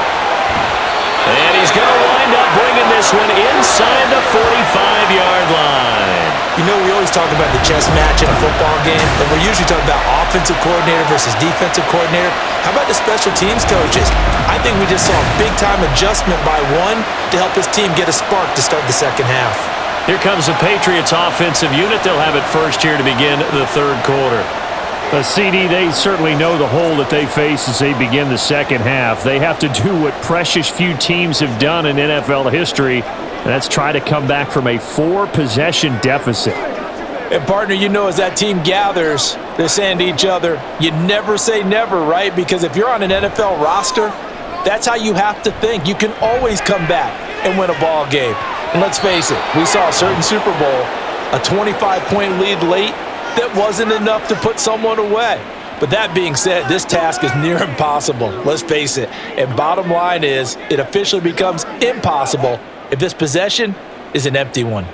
And he's going to wind up bringing this one inside the 45-yard line. You know, we always talk about the chess match in a football game, but we're usually talking about offensive coordinator versus defensive coordinator. How about the special teams coaches? I think we just saw a big-time adjustment by one to help his team get a spark to start the second half. Here comes the Patriots offensive unit. They'll have it first here to begin the third quarter. The CD, they certainly know the hole that they face as they begin the second half. They have to do what precious few teams have done in NFL history, and that's try to come back from a 4-possession deficit. And, partner, you know, as that team gathers, they're saying to each other, you never say never, right? Because if you're on an NFL roster, that's how you have to think. You can always come back and win a ball game. And let's face it, we saw a certain Super Bowl, a 25-point lead late, that wasn't enough to put someone away. But that being said, this task is near impossible. Let's face it. And bottom line is, it officially becomes impossible if this possession is an empty one.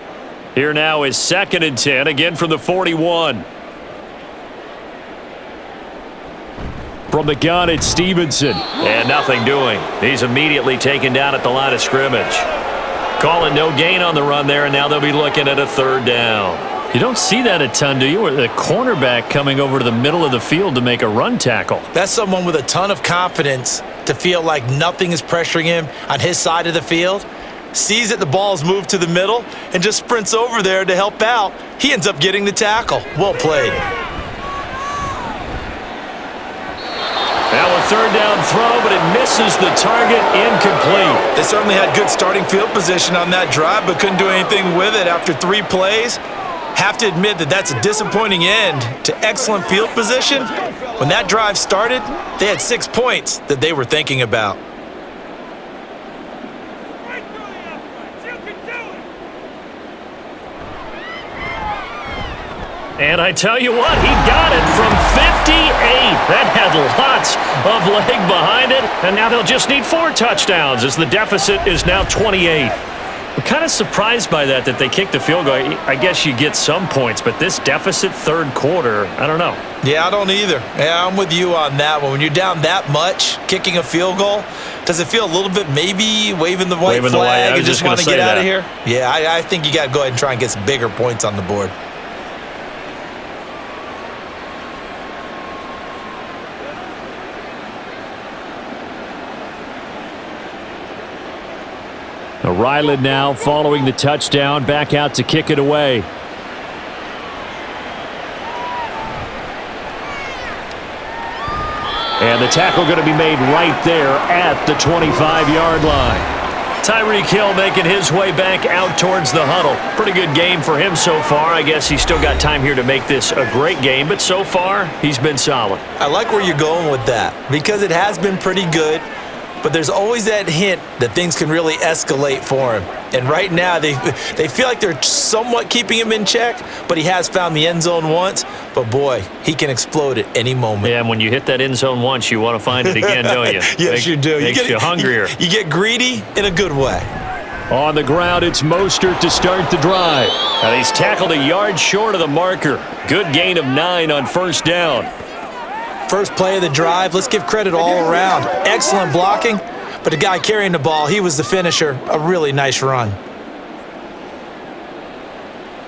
Here now is 2nd and 10, again from the 41. From the gun, it's Stevenson. And nothing doing. He's immediately taken down at the line of scrimmage. Calling no gain on the run there, and now they'll be looking at a third down. You don't see that a ton, do you? Where the cornerback coming over to the middle of the field to make a run tackle. That's someone with a ton of confidence to feel like nothing is pressuring him on his side of the field. Sees that the ball's moved to the middle and just sprints over there to help out. He ends up getting the tackle. Well played. Now a third down throw, but it misses the target, incomplete. They certainly had good starting field position on that drive, but couldn't do anything with it after 3 plays. Have to admit that that's a disappointing end to excellent field position. When that drive started, they had 6 points that they were thinking about. And I tell you what, he got it from 58. That had lots of leg behind it, and now they'll just need 4 touchdowns as the deficit is now 28. I'm kind of surprised by that they kicked the field goal. I guess you get some points, but this deficit third quarter, I don't know. Yeah, I don't either. Yeah, I'm with you on that one. When you're down that much, kicking a field goal, does it feel a little bit maybe waving the white flag and just want to get out of here? Yeah, I think you got to go ahead and try and get some bigger points on the board. Ryland now following the touchdown, back out to kick it away. And the tackle going to be made right there at the 25-yard line. Tyreek Hill making his way back out towards the huddle. Pretty good game for him so far. I guess he's still got time here to make this a great game, but so far he's been solid. I like where you're going with that because it has been pretty good. But there's always that hint that things can really escalate for him. And right now, they feel like they're somewhat keeping him in check, but he has found the end zone once. But, boy, he can explode at any moment. Yeah, and when you hit that end zone once, you want to find it again, don't you? Yes, you do. Makes you hungrier. You get greedy in a good way. On the ground, it's Mostert to start the drive. And he's tackled a yard short of the marker. Good gain of 9 on first down. First play of the drive, let's give credit all around. Excellent blocking, but the guy carrying the ball, he was the finisher. A really nice run.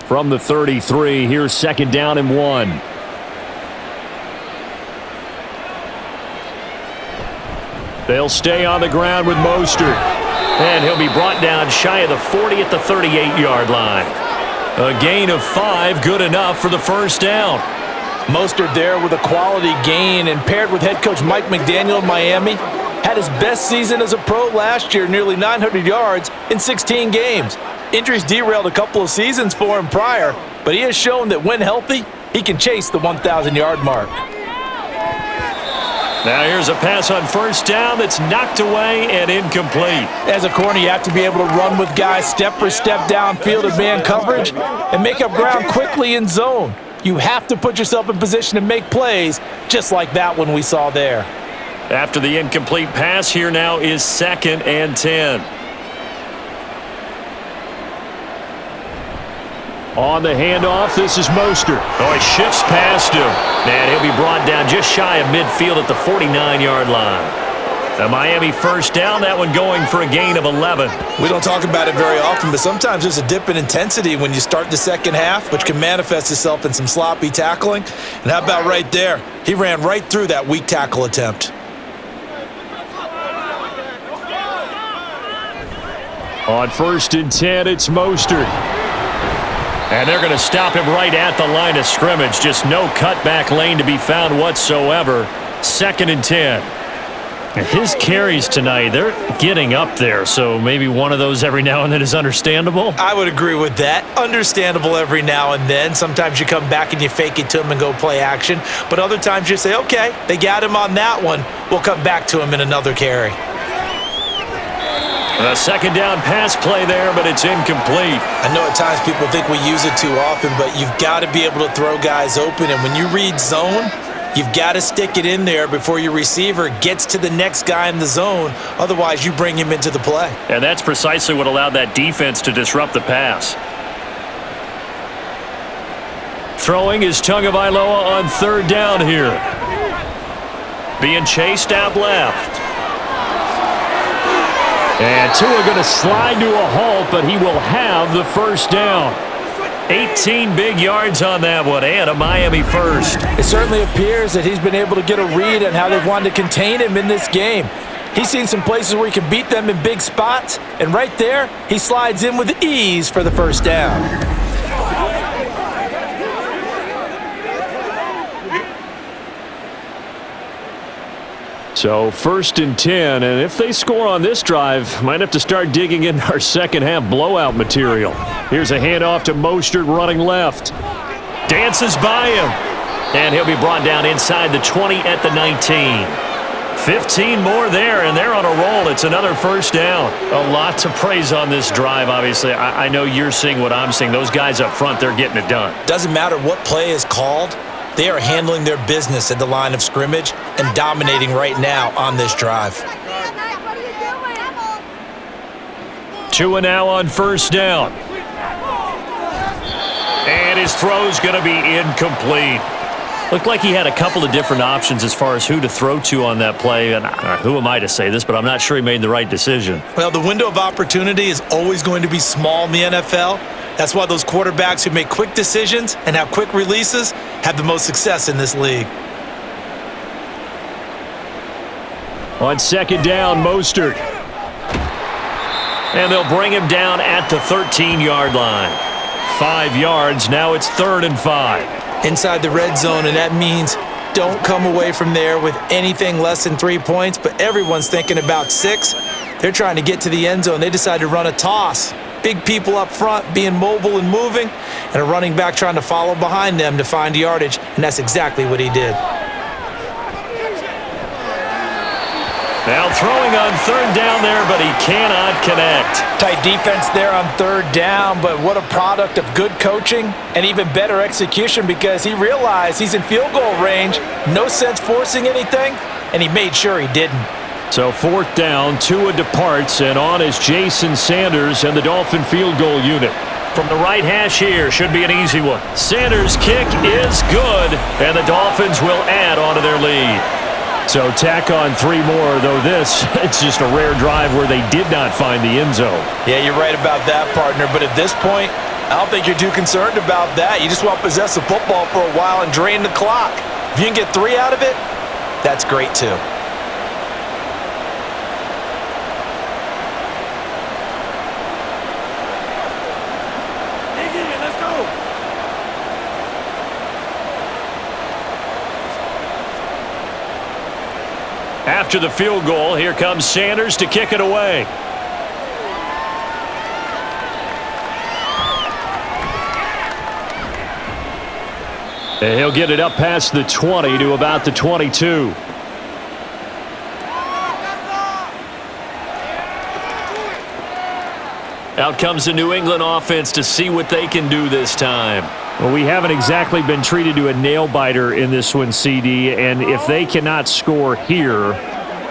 From the 33, here's 2nd down and 1. They'll stay on the ground with Mostert. And he'll be brought down shy of the 40 at the 38-yard line. A gain of 5, good enough for the first down. Mostert there with a quality gain, and paired with head coach Mike McDaniel of Miami, had his best season as a pro last year, nearly 900 yards in 16 games. Injuries derailed a couple of seasons for him prior, but he has shown that when healthy, he can chase the 1,000-yard mark. Now here's a pass on first down that's knocked away and incomplete. As a corner, you have to be able to run with guys step for step downfield in man coverage and make up ground quickly in zone. You have to put yourself in position to make plays, just like that one we saw there. After the incomplete pass, here now is 2nd and 10. On the handoff, this is Mostert. Oh, he shifts past him. And he'll be brought down just shy of midfield at the 49-yard line. The Miami first down, that one going for a gain of 11. We don't talk about it very often, but sometimes there's a dip in intensity when you start the second half, which can manifest itself in some sloppy tackling. And how about right there? He ran right through that weak tackle attempt. On 1st and 10, it's Mostert. And they're going to stop him right at the line of scrimmage. Just no cutback lane to be found whatsoever. 2nd and 10. And his carries tonight, they're getting up there. So maybe one of those every now and then is understandable. I would agree with that. Understandable every now and then. Sometimes you come back and you fake it to him and go play action. But other times you say, okay, they got him on that one. We'll come back to him in another carry. A 2nd down pass play there, but it's incomplete. I know at times people think we use it too often, but you've got to be able to throw guys open. And when you read zone, you've got to stick it in there before your receiver gets to the next guy in the zone. Otherwise, you bring him into the play. And that's precisely what allowed that defense to disrupt the pass. Throwing is Tagovailoa on 3rd down here. Being chased out left. And Tua going to slide to a halt, but he will have the first down. 18 big yards on that one, and a Miami first. It certainly appears that he's been able to get a read on how they've wanted to contain him in this game. He's seen some places where he can beat them in big spots, and right there, he slides in with ease for the first down. So 1st and 10, and if they score on this drive, might have to start digging in our second half blowout material. Here's a handoff to Mostert running left. Dances by him, and he'll be brought down inside the 20 at the 19. 15 more there, and they're on a roll. It's another first down. A lot to praise on this drive, obviously. I know you're seeing what I'm seeing. Those guys up front, they're getting it done. Doesn't matter what play is called. They are handling their business at the line of scrimmage and dominating right now on this drive. Tua now on 1st down. And his throw's going to be incomplete. Looked like he had a couple of different options as far as who to throw to on that play. And who am I to say this, but I'm not sure he made the right decision. Well, the window of opportunity is always going to be small in the NFL. That's why those quarterbacks who make quick decisions and have quick releases have the most success in this league. On 2nd down, Mostert. And they'll bring him down at the 13-yard line. 5 yards, now it's 3rd and 5. Inside the red zone, and that means don't come away from there with anything less than 3 points, but everyone's thinking about 6. They're trying to get to the end zone. They decide to run a toss. Big people up front being mobile and moving, and a running back trying to follow behind them to find yardage, and that's exactly what he did. Now throwing on 3rd down there, but he cannot connect. Tight defense there on 3rd down, but what a product of good coaching and even better execution, because he realized he's in field goal range, no sense forcing anything, and he made sure he didn't. So 4th down, Tua departs, and on is Jason Sanders and the Dolphin field goal unit. From the right hash here, should be an easy one. Sanders' kick is good, and the Dolphins will add on to their lead. So tack on 3 more, though this, it's just a rare drive where they did not find the end zone. Yeah, you're right about that, partner. But at this point, I don't think you're too concerned about that. You just want to possess the football for a while and drain the clock. If you can get 3 out of it, that's great too. After the field goal, here comes Sanders to kick it away. And he'll get it up past the 20 to about the 22. Out comes the New England offense to see what they can do this time. Well, we haven't exactly been treated to a nail-biter in this one, CD, and if they cannot score here,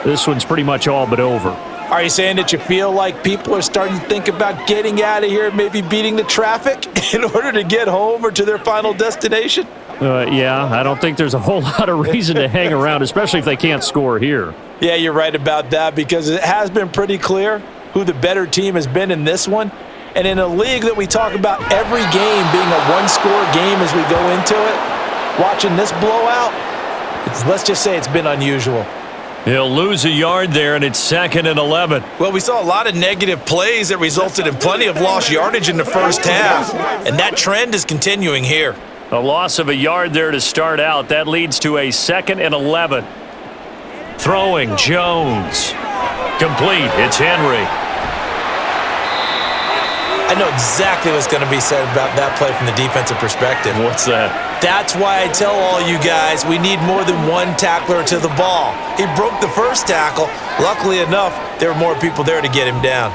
this one's pretty much all but over. Are you saying that you feel like people are starting to think about getting out of here, maybe beating the traffic in order to get home or to their final destination? Yeah, I don't think there's a whole lot of reason to hang around, especially if they can't score here. Yeah, you're right about that because it has been pretty clear who the better team has been in this one. And in a league that we talk about every game being a one-score game as we go into it, watching this blowout, let's just say it's been unusual. He'll lose a yard there, and it's 2nd and 11. Well, we saw a lot of negative plays that resulted in plenty of lost yardage in the first half, and that trend is continuing here. A loss of a yard there to start out. That leads to a 2nd and 11. Throwing, Jones. Complete, it's Henry. I know exactly what's going to be said about that play from the defensive perspective. What's that? That's why I tell all you guys we need more than one tackler to the ball. He broke the first tackle. Luckily enough, there were more people there to get him down.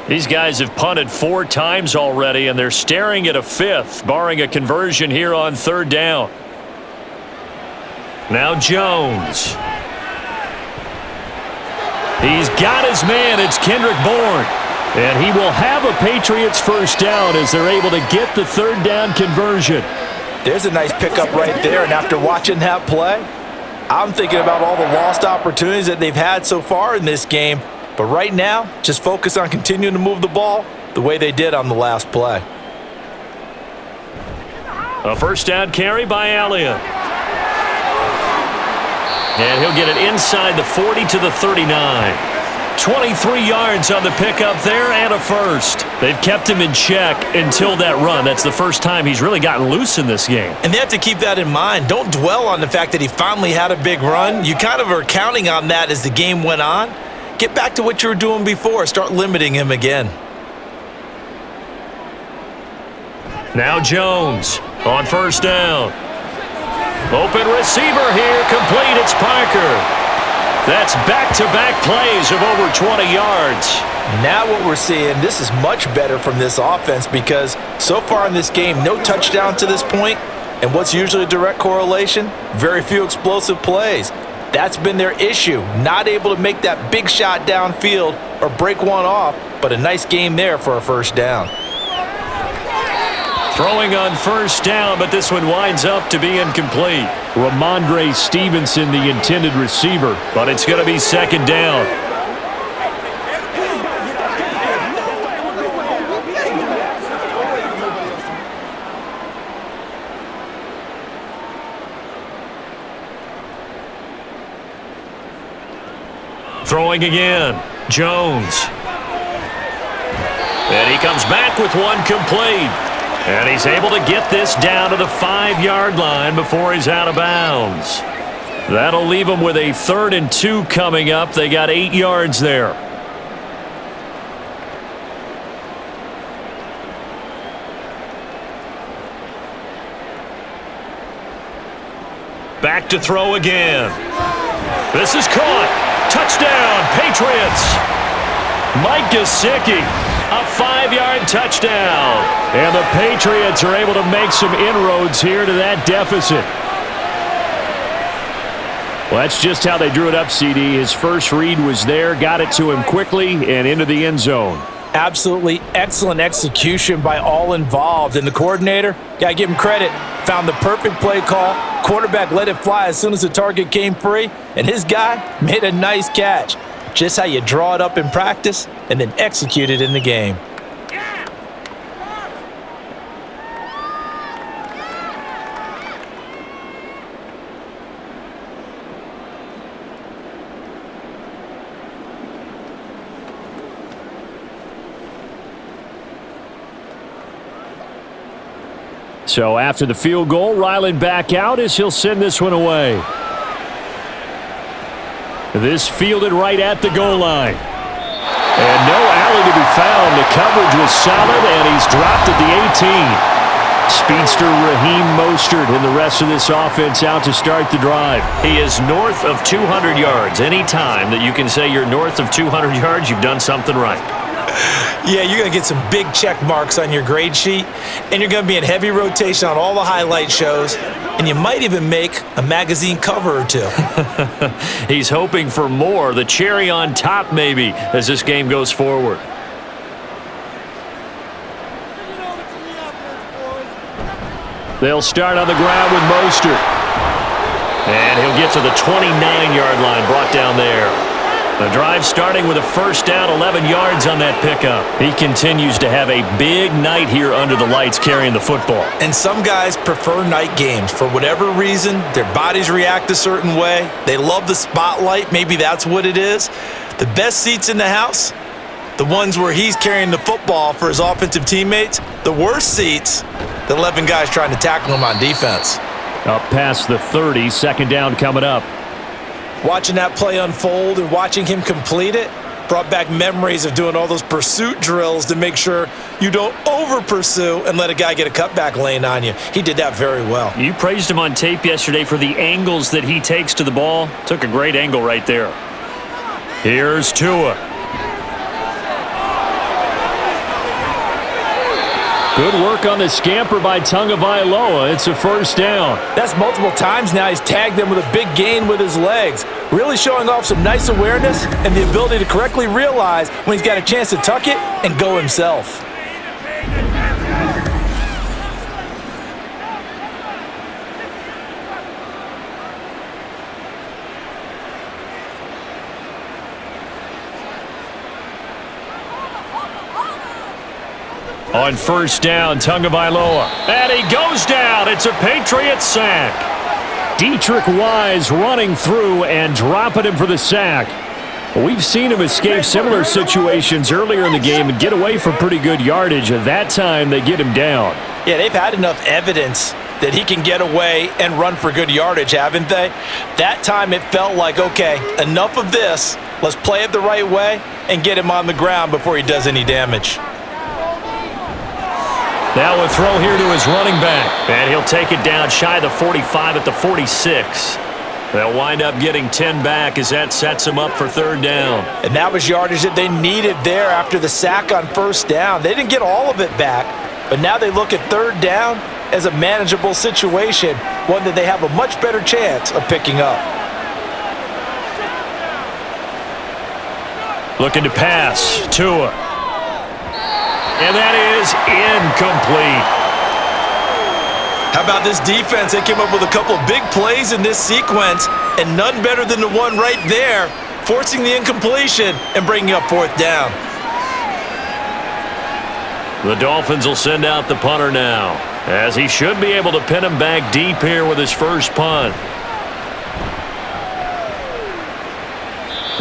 These guys have punted 4 times already, and they're staring at a 5th, barring a conversion here on 3rd down. Now Jones. He's got his man. It's Kendrick Bourne. And he will have a Patriots first down as they're able to get the 3rd down conversion. There's a nice pickup right there, and after watching that play, I'm thinking about all the lost opportunities that they've had so far in this game. But right now, just focus on continuing to move the ball the way they did on the last play. A first down carry by Elliott. And he'll get it inside the 40 to the 39. 23 yards on the pickup there and a first. They've kept him in check until that run. That's the first time he's really gotten loose in this game. And they have to keep that in mind. Don't dwell on the fact that he finally had a big run. You kind of are counting on that as the game went on. Get back to what you were doing before. Start limiting him again. Now Jones on first down. Open receiver here, complete. It's Parker. That's back-to-back plays of over 20 yards. Now what we're seeing, this is much better from this offense because so far in this game, no touchdown to this point, and what's usually a direct correlation? Very few explosive plays. That's been their issue, not able to make that big shot downfield or break one off, but a nice game there for a first down. Throwing on first down, but this one winds up to be incomplete. Ramondre Stevenson, the intended receiver, but it's going to be 2nd down. Throwing again, Jones. And he comes back with one complete. And he's able to get this down to the 5-yard line before he's out of bounds. That'll leave him with a 3rd and 2 coming up. They got 8 yards there. Back to throw again. This is caught. Touchdown, Patriots. Mike Gesicki. A 5-yard touchdown. And the Patriots are able to make some inroads here to that deficit. Well, that's just how they drew it up, CD. His first read was there, got it to him quickly, and into the end zone. Absolutely excellent execution by all involved. And the coordinator, got to give him credit, found the perfect play call. Quarterback let it fly as soon as the target came free, and his guy made a nice catch. Just how you draw it up in practice and then execute it in the game. So after the field goal, Ryland back out as he'll send this one away. This fielded right at the goal line. And no alley to be found. The coverage was solid, and he's dropped at the 18. Speedster Raheem Mostert and the rest of this offense out to start the drive. He is north of 200 yards. Any time that you can say you're north of 200 yards, you've done something right. Yeah, you're going to get some big check marks on your grade sheet, and you're going to be in heavy rotation on all the highlight shows, and you might even make a magazine cover or two. He's hoping for more, the cherry on top maybe, as this game goes forward. They'll start on the ground with Mostert. And he'll get to the 29-yard line, brought down there. The drive starting with a first down, 11 yards on that pickup. He continues to have a big night here under the lights carrying the football. And some guys prefer night games. For whatever reason, their bodies react a certain way. They love the spotlight. Maybe that's what it is. The best seats in the house, the ones where he's carrying the football for his offensive teammates. The worst seats, the 11 guys trying to tackle him on defense. Up past the 30, second down coming up. Watching that play unfold and watching him complete it brought back memories of doing all those pursuit drills to make sure you don't over-pursue and let a guy get a cutback lane on you. He did that very well. You praised him on tape yesterday for the angles that he takes to the ball. Took a great angle right there. Here's Tua. Good work on the scamper by Tagovailoa. It's a first down. That's multiple times now he's tagged them with a big gain with his legs. Really showing off some nice awareness and the ability to correctly realize when he's got a chance to tuck it and go himself. On first down, Tagovailoa. And he goes down. It's a Patriots sack. Dietrich Wise running through and dropping him for the sack. We've seen him escape similar situations earlier in the game and get away for pretty good yardage. At that time, they get him down. Yeah, they've had enough evidence that he can get away and run for good yardage, haven't they? That time it felt like, okay, enough of this. Let's play it the right way and get him on the ground before he does any damage. Now a throw here to his running back. And he'll take it down shy of the 45 at the 46. They'll wind up getting 10 back as that sets him up for third down. And that was yardage that they needed there after the sack on first down. They didn't get all of it back, but now they look at third down as a manageable situation, one that they have a much better chance of picking up. Looking to pass. Tua. And that is incomplete. How about this defense? They came up with a couple big plays in this sequence, and none better than the one right there, forcing the incompletion and bringing up fourth down. The Dolphins will send out the punter now, as he should be able to pin him back deep here with his first punt.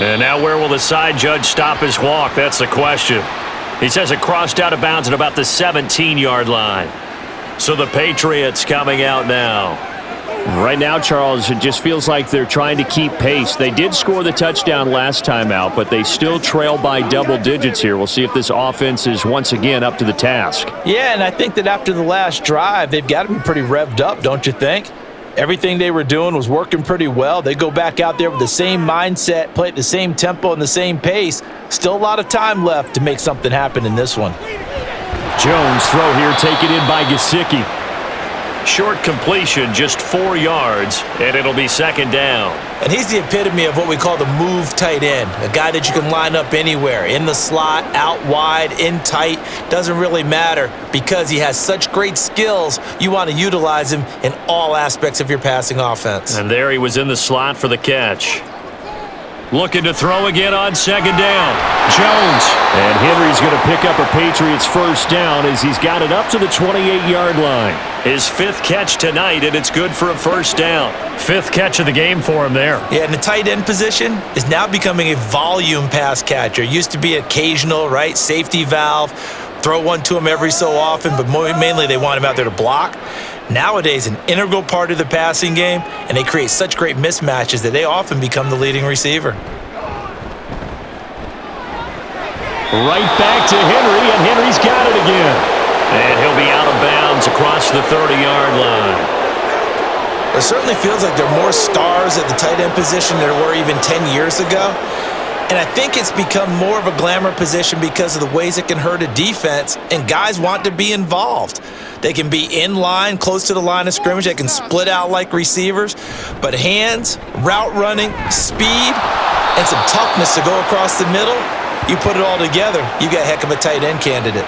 And now where will the side judge stop his walk? That's the question. He says it crossed out of bounds at about the 17-yard line. So the Patriots coming out now. Right now, Charles, it just feels like they're trying to keep pace. They did score the touchdown last time out, but they still trail by double digits here. We'll see if this offense is once again up to the task. Yeah, and I think that after the last drive, they've got to be pretty revved up, don't you think? Everything they were doing was working pretty well. They go back out there with the same mindset, play at the same tempo and the same pace. Still a lot of time left to make something happen in this one. Jones throw here taken in by Gesicki. Short completion, just 4 yards, and it'll be second down. And he's the epitome of what we call the move tight end, a guy that you can line up anywhere, in the slot, out wide, in tight, doesn't really matter because he has such great skills. You want to utilize him in all aspects of your passing offense. And there he was in the slot for the catch. Looking to throw again on second down. Jones. And Henry's going to pick up a Patriots first down as he's got it up to the 28-yard line. His 5th catch tonight, and it's good for a first down. 5th catch of the game for him there. Yeah, and the tight end position is now becoming a volume pass catcher. Used to be occasional, right? Safety valve. Throw one to him every so often, but mainly they want him out there to block. Nowadays, an integral part of the passing game, and they create such great mismatches that they often become the leading receiver. Right back to Henry, and Henry's got it again. And he'll be out of bounds across the 30-yard line. It certainly feels like there are more stars at the tight end position than there were even 10 years ago. And I think it's become more of a glamour position because of the ways it can hurt a defense, and guys want to be involved. They can be in line, close to the line of scrimmage. They can split out like receivers. But hands, route running, speed, and some toughness to go across the middle, you put it all together, you got a heck of a tight end candidate.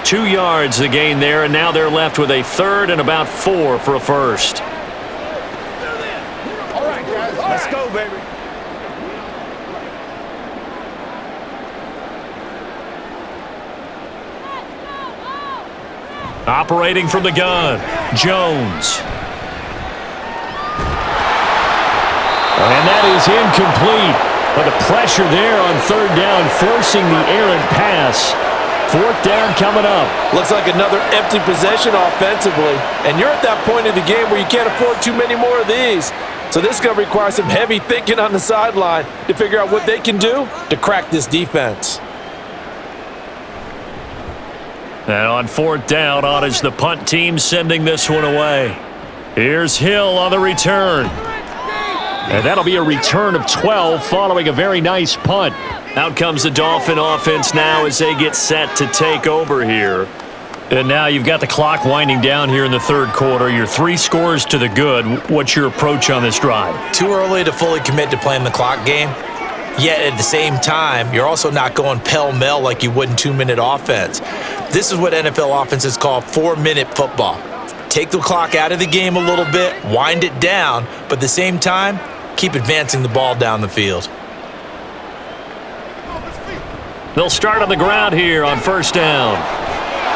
2 yards the gain there, and now they're left with a 3rd and about 4 for a first. All right, guys, let's go, baby. Operating from the gun, Jones. And that is incomplete. But the pressure there on 3rd down, forcing the errant pass. 4th down coming up. Looks like another empty possession offensively. And you're at that point in the game where you can't afford too many more of these. So this is going to require some heavy thinking on the sideline to figure out what they can do to crack this defense. And on 4th down, on is the punt team sending this one away. Here's Hill on the return. And that'll be a return of 12 following a very nice punt. Out comes the Dolphin offense now as they get set to take over here. And now you've got the clock winding down here in the 3rd quarter. You're 3 scores to the good. What's your approach on this drive? Too early to fully commit to playing the clock game. Yet at the same time, you're also not going pell-mell like you would in 2-minute offense. This is what NFL offenses call 4-minute football. Take the clock out of the game a little bit, wind it down, but at the same time, keep advancing the ball down the field. They'll start on the ground here on 1st down.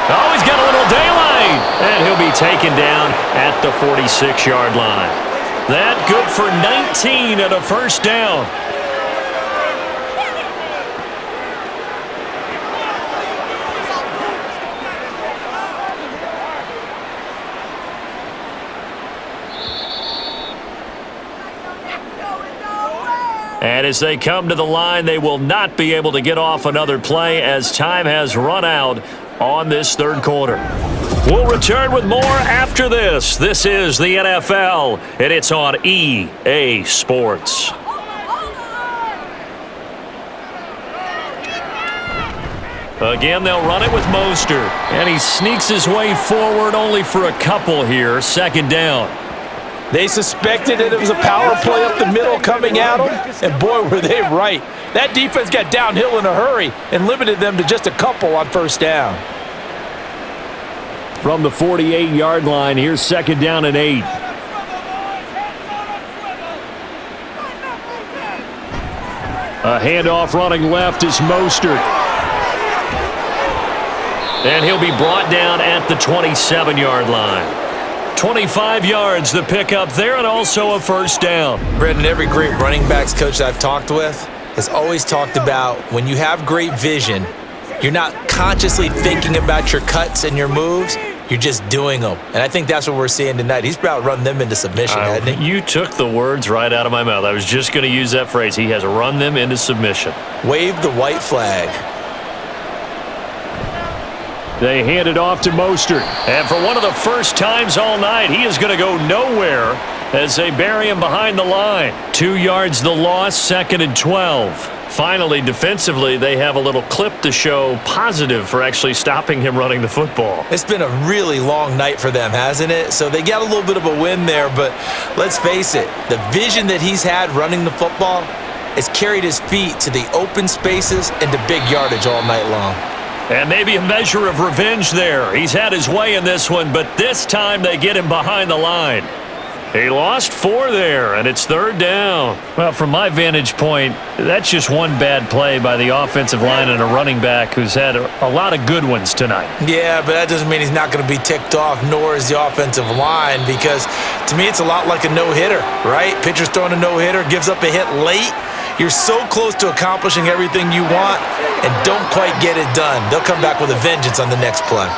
Oh, he's got a little daylight, and he'll be taken down at the 46-yard line. That good for 19 and a 1st down. And as they come to the line, they will not be able to get off another play as time has run out on this 3rd quarter. We'll return with more after this. This is the NFL, and it's on EA Sports. Again, they'll run it with Mostert. And he sneaks his way forward only for a couple here. 2nd down. They suspected that it was a power play up the middle coming at them, and boy, were they right. That defense got downhill in a hurry and limited them to just a couple on 1st down. From the 48-yard line, here's 2nd down and 8. A handoff running left is Mostert. And he'll be brought down at the 27-yard line. 25 yards the pickup there, and also a 1st down. Brendan, every great running backs coach that I've talked with has always talked about when you have great vision, you're not consciously thinking about your cuts and your moves, you're just doing them. And I think that's what we're seeing tonight. He's about run them into submission, hasn't he? You took the words right out of my mouth. I was just going to use that phrase. He has run them into submission. Wave the white flag. They hand it off to Mostert. And for one of the first times all night, he is going to go nowhere as they bury him behind the line. 2 yards the loss, 2nd and 12. Finally, defensively, they have a little clip to show positive for actually stopping him running the football. It's been a really long night for them, hasn't it? So they got a little bit of a win there, but let's face it, the vision that he's had running the football has carried his feet to the open spaces and to big yardage all night long. And maybe a measure of revenge there. He's had his way in this one, but this time they get him behind the line. He lost 4 there, and it's 3rd down. Well, from my vantage point, that's just one bad play by the offensive line and a running back who's had a lot of good ones tonight. Yeah, but that doesn't mean he's not going to be ticked off, nor is the offensive line, because to me it's a lot like a no-hitter, right? Pitcher's throwing a no-hitter, gives up a hit late. You're so close to accomplishing everything you want and don't quite get it done. They'll come back with a vengeance on the next play.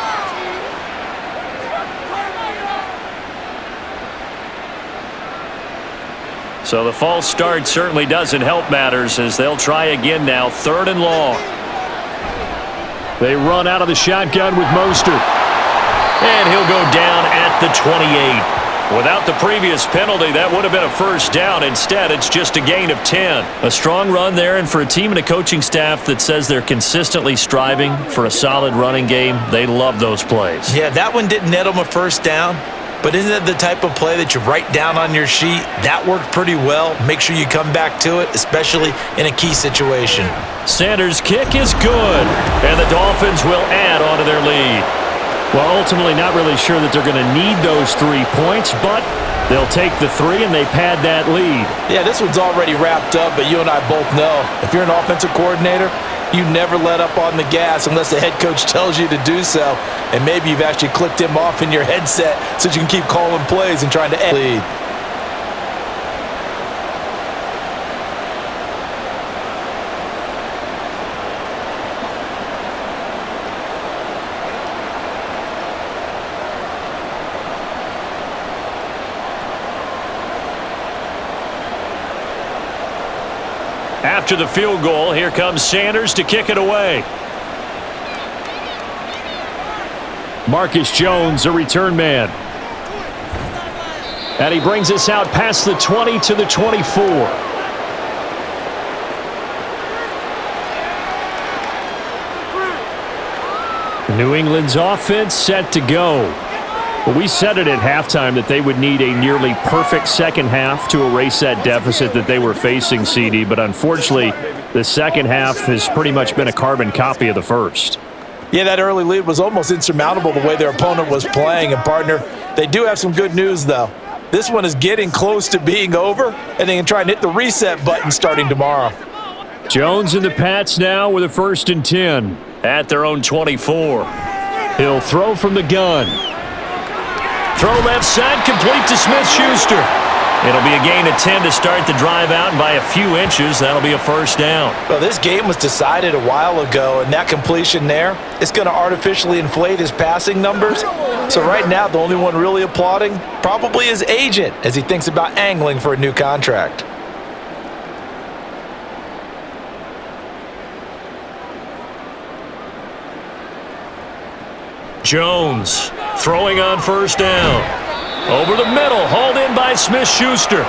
So the false start certainly doesn't help matters as they'll try again now, 3rd and long. They run out of the shotgun with Mostert. And he'll go down at the 28. Without the previous penalty, that would have been a 1st down. Instead, it's just a gain of 10. A strong run there, and for a team and a coaching staff that says they're consistently striving for a solid running game, they love those plays. Yeah, that one didn't net them a 1st down. But isn't it the type of play that you write down on your sheet? That worked pretty well. Make sure you come back to it, especially in a key situation. Sanders' kick is good, and the Dolphins will add on to their lead. Well, ultimately not really sure that they're going to need those 3 points, but they'll take the 3 and they pad that lead. Yeah, this one's already wrapped up, but you and I both know if you're an offensive coordinator, you never let up on the gas unless the head coach tells you to do so. And maybe you've actually clicked him off in your headset so you can keep calling plays and trying to end the lead. After the field goal, here comes Sanders to kick it away. Marcus Jones, a return man. And he brings us out past the 20 to the 24. New England's offense set to go. Well, we said it at halftime that they would need a nearly perfect second half to erase that deficit that they were facing, CD, but unfortunately, the second half has pretty much been a carbon copy of the first. Yeah, that early lead was almost insurmountable the way their opponent was playing. And, partner, they do have some good news, though. This one is getting close to being over, and they can try and hit the reset button starting tomorrow. Jones and the Pats now with a 1st and 10 at their own 24. He'll throw from the gun. Throw left side, complete to Smith-Schuster. It'll be a gain of 10 to start the drive out, and by a few inches, that'll be a 1st down. Well, this game was decided a while ago, and that completion there is going to artificially inflate his passing numbers. So right now, the only one really applauding probably his agent as he thinks about angling for a new contract. Jones throwing on 1st down. Over the middle, hauled in by Smith-Schuster.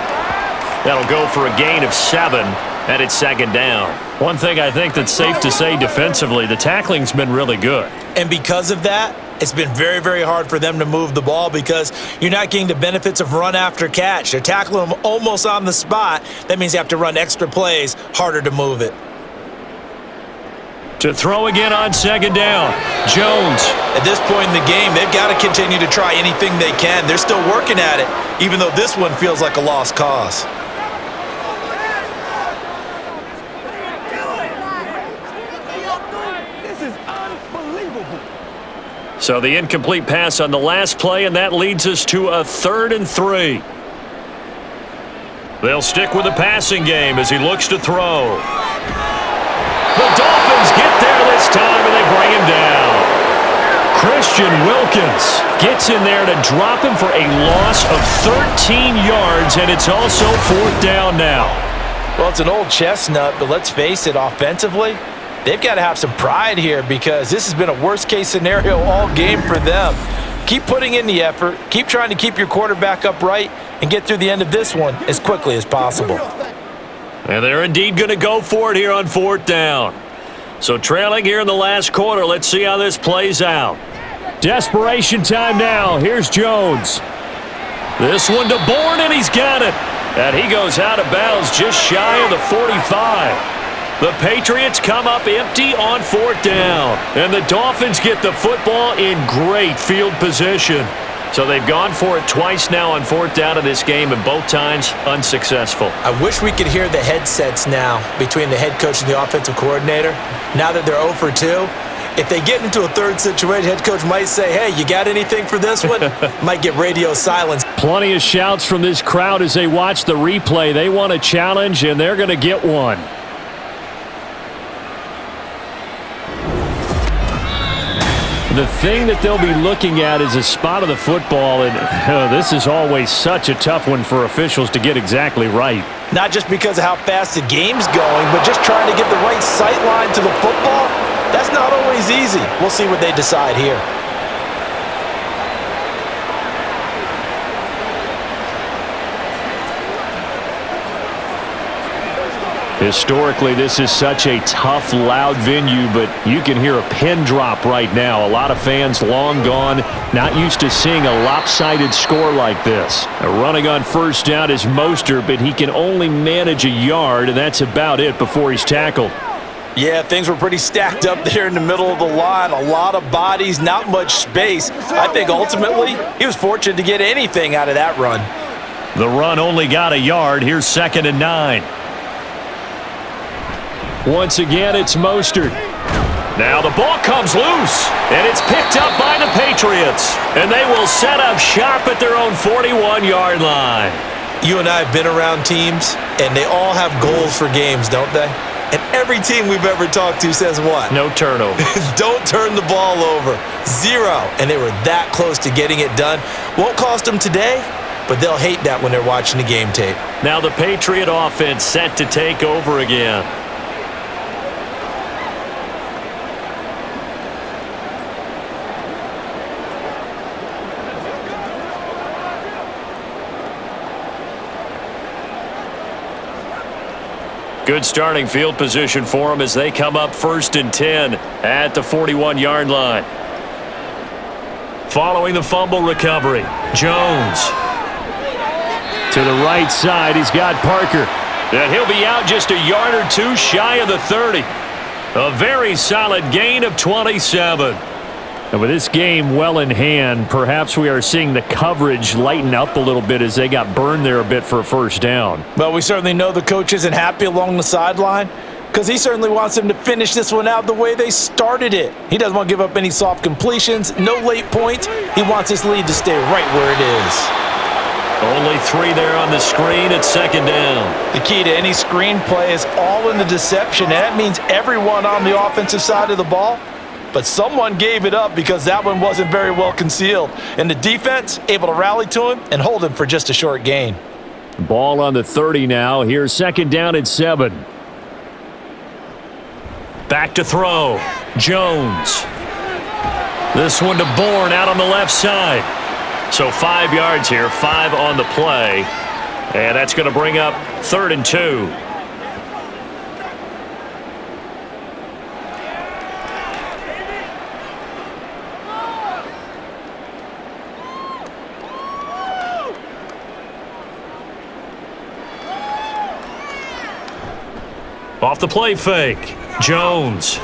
That'll go for a gain of 7, and it's 2nd down. One thing I think that's safe to say defensively, the tackling's been really good. And because of that, it's been very, very hard for them to move the ball because you're not getting the benefits of run after catch. They're tackling them almost on the spot. That means you have to run extra plays, harder to move it. To throw again on 2nd down, Jones. At this point in the game, they've got to continue to try anything they can. They're still working at it, even though this one feels like a lost cause. This is unbelievable. So the incomplete pass on the last play, and that leads us to a 3rd and 3. They'll stick with the passing game as he looks to throw. The Dolphins get there this time, and they bring him down. Christian Wilkins gets in there to drop him for a loss of 13 yards, and it's also 4th down now. Well, it's an old chestnut, but let's face it, offensively, they've got to have some pride here because this has been a worst-case scenario all game for them. Keep putting in the effort, keep trying to keep your quarterback upright, and get through the end of this one as quickly as possible. And they're indeed going to go for it here on 4th down. So trailing here in the last quarter. Let's see how this plays out. Desperation time now. Here's Jones. This one to Bourne, and he's got it. And he goes out of bounds just shy of the 45. The Patriots come up empty on 4th down. And the Dolphins get the football in great field position. So they've gone for it twice now on 4th down in this game, and both times unsuccessful. I wish we could hear the headsets now between the head coach and the offensive coordinator. Now that they're 0 for 2, if they get into a third situation, head coach might say, hey, you got anything for this one? Might get radio silence. Plenty of shouts from this crowd as they watch the replay. They want a challenge, and they're going to get one. The thing that they'll be looking at is a spot of the football, and this is always such a tough one for officials to get exactly right. Not just because of how fast the game's going, but just trying to get the right sight line to the football. That's not always easy. We'll see what they decide here. Historically, this is such a tough, loud venue, but you can hear a pin drop right now. A lot of fans long gone, not used to seeing a lopsided score like this. Running on 1st down is Mostert, but he can only manage a yard, and that's about it before he's tackled. Yeah, things were pretty stacked up there in the middle of the line. A lot of bodies, not much space. I think ultimately he was fortunate to get anything out of that run. The run only got a yard. Here's 2nd and 9. Once again, it's Mostert. Now the ball comes loose, and it's picked up by the Patriots. And they will set up shop at their own 41-yard line. You and I have been around teams, and they all have goals for games, don't they? And every team we've ever talked to says what? No turnover. Don't turn the ball over. 0. And they were that close to getting it done. Won't cost them today, but they'll hate that when they're watching the game tape. Now the Patriot offense set to take over again. Good starting field position for them as they come up 1st and 10 at the 41-yard line. Following the fumble recovery, Jones. To the right side, he's got Parker. And he'll be out just a yard or two shy of the 30. A very solid gain of 27. And with this game well in hand, perhaps we are seeing the coverage lighten up a little bit as they got burned there a bit for a 1st down. Well, we certainly know the coach isn't happy along the sideline because he certainly wants them to finish this one out the way they started it. He doesn't want to give up any soft completions, no late points. He wants this lead to stay right where it is. Only 3 there on the screen at 2nd down. The key to any screen play is all in the deception, and that means everyone on the offensive side of the ball. But someone gave it up because that one wasn't very well concealed. And the defense able to rally to him and hold him for just a short gain. Ball on the 30 now. Here's 2nd down at 7. Back to throw. Jones. This one to Bourne out on the left side. So 5 yards here, 5 on the play. And that's going to bring up 3rd and 2. Off the play fake, Jones.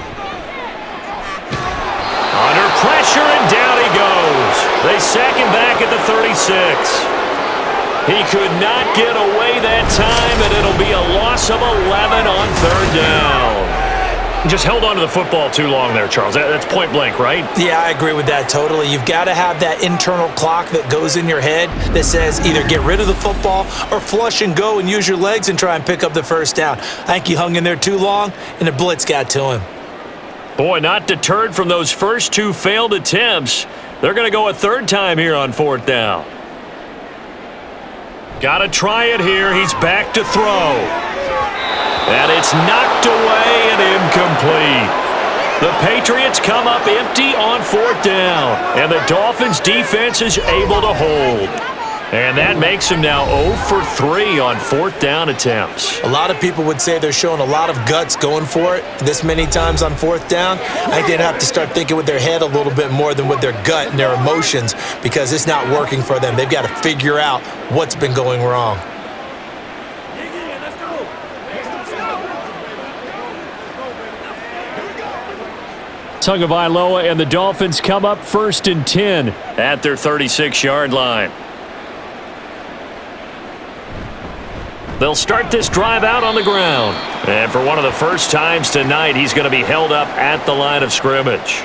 Under pressure, and down he goes. They sack him back at the 36. He could not get away that time, and it'll be a loss of 11 on 3rd down. Just held on to the football too long there, Charles. That's point blank, right? Yeah, I agree with that totally. You've got to have that internal clock that goes in your head that says either get rid of the football or flush and go and use your legs and try and pick up the 1st down. I think he hung in there too long, and the blitz got to him. Boy, not deterred from those first 2 failed attempts. They're going to go a 3rd time here on 4th down. Got to try it here. He's back to throw. And it's knocked away and incomplete. The Patriots come up empty on 4th down, and the Dolphins defense is able to hold. And that makes him now 0 for 3 on 4th down attempts. A lot of people would say they're showing a lot of guts going for it this many times on 4th down. I think they'd have to start thinking with their head a little bit more than with their gut and their emotions, because it's not working for them. They've got to figure out what's been going wrong. Tagovailoa and the Dolphins come up 1st and 10 at their 36-yard line. They'll start this drive out on the ground. And for one of the first times tonight, he's going to be held up at the line of scrimmage.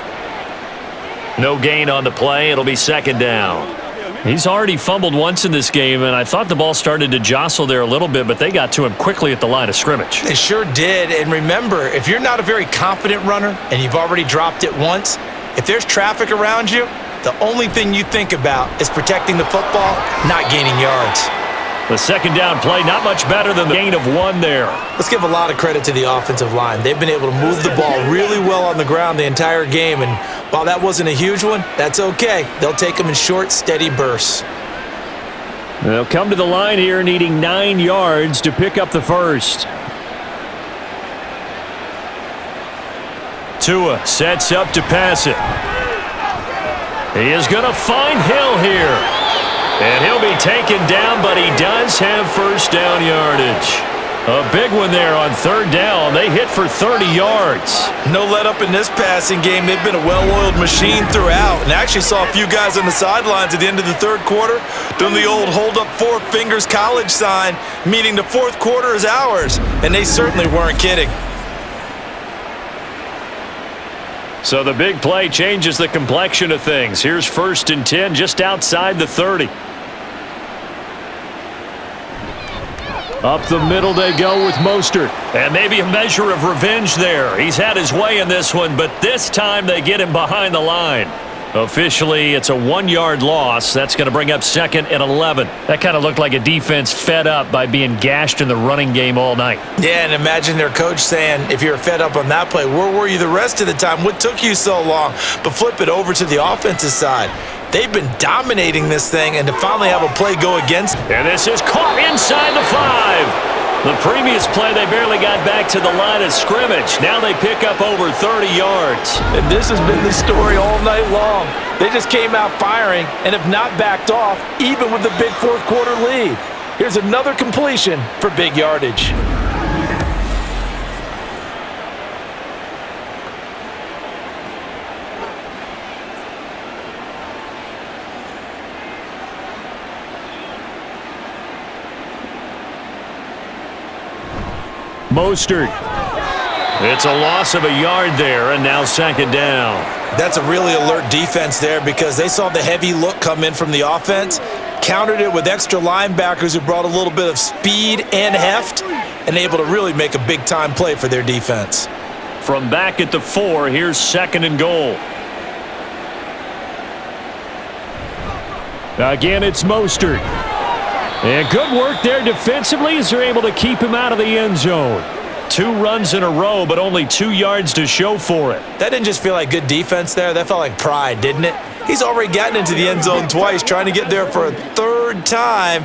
No gain on the play. It'll be 2nd down. He's already fumbled once in this game, and I thought the ball started to jostle there a little bit, but they got to him quickly at the line of scrimmage. They sure did. And remember, if you're not a very confident runner and you've already dropped it once, if there's traffic around you, the only thing you think about is protecting the football, not gaining yards. The 2nd down play, not much better than the gain of 1 there. Let's give a lot of credit to the offensive line. They've been able to move the ball really well on the ground the entire game, and while that wasn't a huge one, that's okay. They'll take them in short, steady bursts. They'll come to the line here needing 9 yards to pick up the first. Tua sets up to pass it. He is going to find Hill here. And he'll be taken down, but he does have 1st down yardage. A big one there on 3rd down. They hit for 30 yards. No let up in this passing game. They've been a well-oiled machine throughout. And I actually saw a few guys on the sidelines at the end of the 3rd quarter doing the old hold up 4 fingers college sign, meaning the 4th quarter is ours. And they certainly weren't kidding. So the big play changes the complexion of things. Here's 1st and 10 just outside the 30. Up the middle they go with Mostert. And maybe a measure of revenge there. He's had his way in this one, but this time they get him behind the line. Officially, it's a 1-yard loss. That's going to bring up 2nd and 11. That kind of looked like a defense fed up by being gashed in the running game all night. Yeah, and imagine their coach saying, if you're fed up on that play, where were you the rest of the time? What took you so long? But flip it over to the offensive side. They've been dominating this thing, and to finally have a play go against. And this is caught inside the 5. The previous play, they barely got back to the line of scrimmage. Now they pick up over 30 yards. And this has been the story all night long. They just came out firing and have not backed off, even with the big 4th quarter lead. Here's another completion for big yardage. Mostert. It's a loss of a yard there, and now 2nd down. That's a really alert defense there, because they saw the heavy look come in from the offense, countered it with extra linebackers who brought a little bit of speed and heft, and able to really make a big-time play for their defense. From back at the 4, here's 2nd and goal. Again, it's Mostert. And good work there defensively as they're able to keep him out of the end zone. 2 runs in a row, but only 2 yards to show for it. That didn't just feel like good defense there. That felt like pride, didn't it? He's already gotten into the end zone twice, trying to get there for a 3rd time.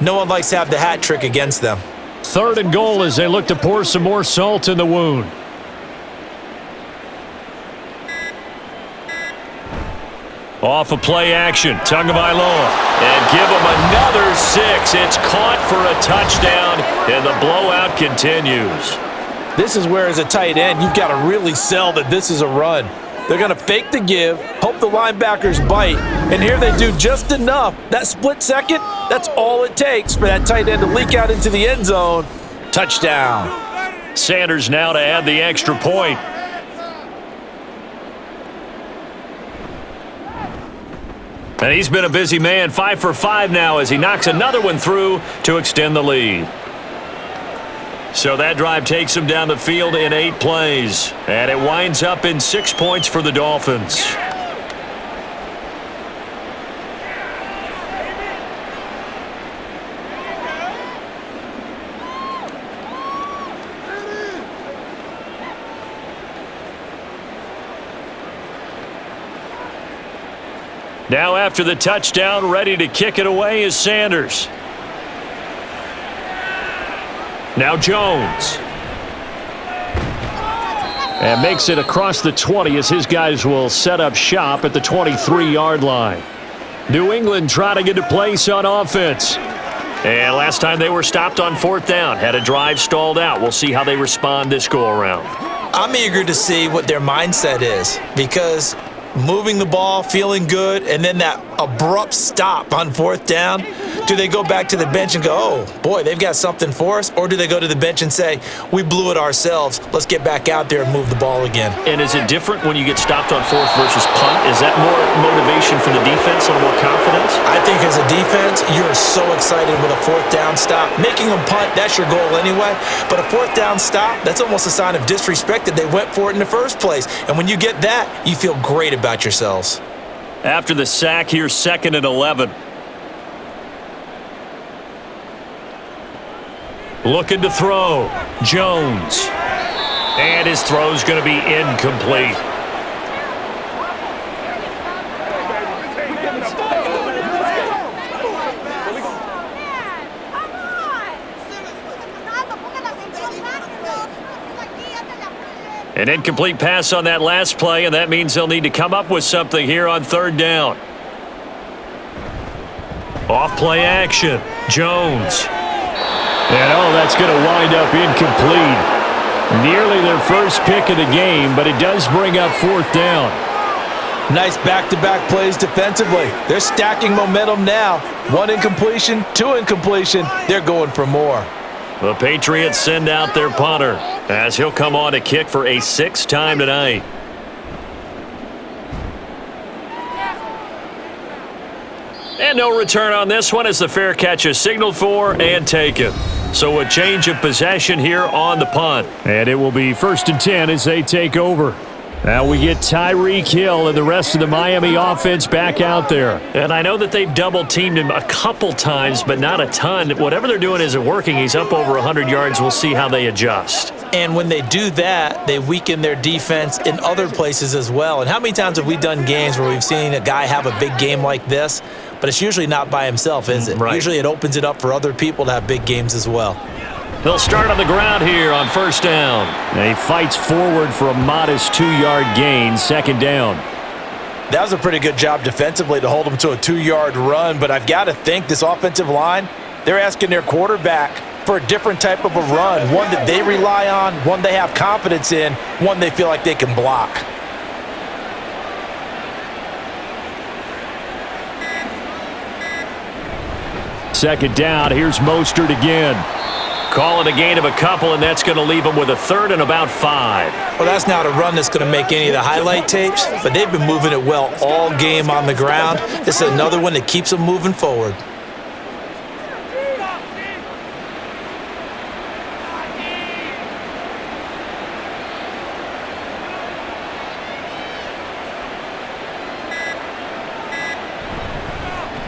No one likes to have the hat trick against them. 3rd and goal as they look to pour some more salt in the wound. Off of play action, Tagovailoa, and give him another 6. It's caught for a touchdown, and the blowout continues. This is where, as a tight end, you've got to really sell that this is a run. They're going to fake the give, hope the linebackers bite, and here they do just enough. That split second, that's all it takes for that tight end to leak out into the end zone. Touchdown. Sanders now to add the extra point. And he's been a busy man, 5 for 5 now as he knocks another one through to extend the lead. So that drive takes him down the field in 8 plays. And it winds up in 6 points for the Dolphins. Now after the touchdown, ready to kick it away is Sanders. Now Jones. And makes it across the 20 as his guys will set up shop at the 23-yard line. New England trying to get to place on offense. And last time they were stopped on 4th down. Had a drive stalled out. We'll see how they respond this go-around. I'm eager to see what their mindset is because moving the ball, feeling good, and then that abrupt stop on 4th down, do they go back to the bench and go, oh, boy, they've got something for us? Or do they go to the bench and say, we blew it ourselves, let's get back out there and move the ball again? And is it different when you get stopped on 4th versus punt? Is that more motivation for the defense, a little more confidence? I think as a defense, you're so excited with a 4th down stop. Making them punt, that's your goal anyway. But a 4th down stop, that's almost a sign of disrespect that they went for it in the first place. And when you get that, you feel great about yourselves. After the sack, here's 2nd and 11. Looking to throw. Jones. And his throw's going to be incomplete. An incomplete pass on that last play, and that means they'll need to come up with something here on 3rd down. Off play action. Jones. And that's going to wind up incomplete. Nearly their first pick of the game, but it does bring up 4th down. Nice back-to-back plays defensively. They're stacking momentum now. 1 incompletion, 2 incompletion. They're going for more. The Patriots send out their punter as he'll come on to kick for a 6th time tonight. And no return on this one as the fair catch is signaled for and taken. So a change of possession here on the punt. And it will be 1st and 10 as they take over. Now we get Tyreek Hill and the rest of the Miami offense back out there. And I know that they've double-teamed him a couple times, but not a ton. Whatever they're doing isn't working. He's up over 100 yards. We'll see how they adjust. And when they do that, they weaken their defense in other places as well. And how many times have we done games where we've seen a guy have a big game like this, but it's usually not by himself, is it? Right. Usually it opens it up for other people to have big games as well. They'll start on the ground here on 1st down. And he fights forward for a modest 2-yard gain, 2nd down. That was a pretty good job defensively to hold them to a 2-yard run, but I've got to think this offensive line, they're asking their quarterback for a different type of a run, one that they rely on, one they have confidence in, one they feel like they can block. Second down, here's Mostert again. Call it a gain of a couple, and that's going to leave them with a 3rd and about 5. Well, that's not a run that's going to make any of the highlight tapes, but they've been moving it well all game on the ground. This is another one that keeps them moving forward.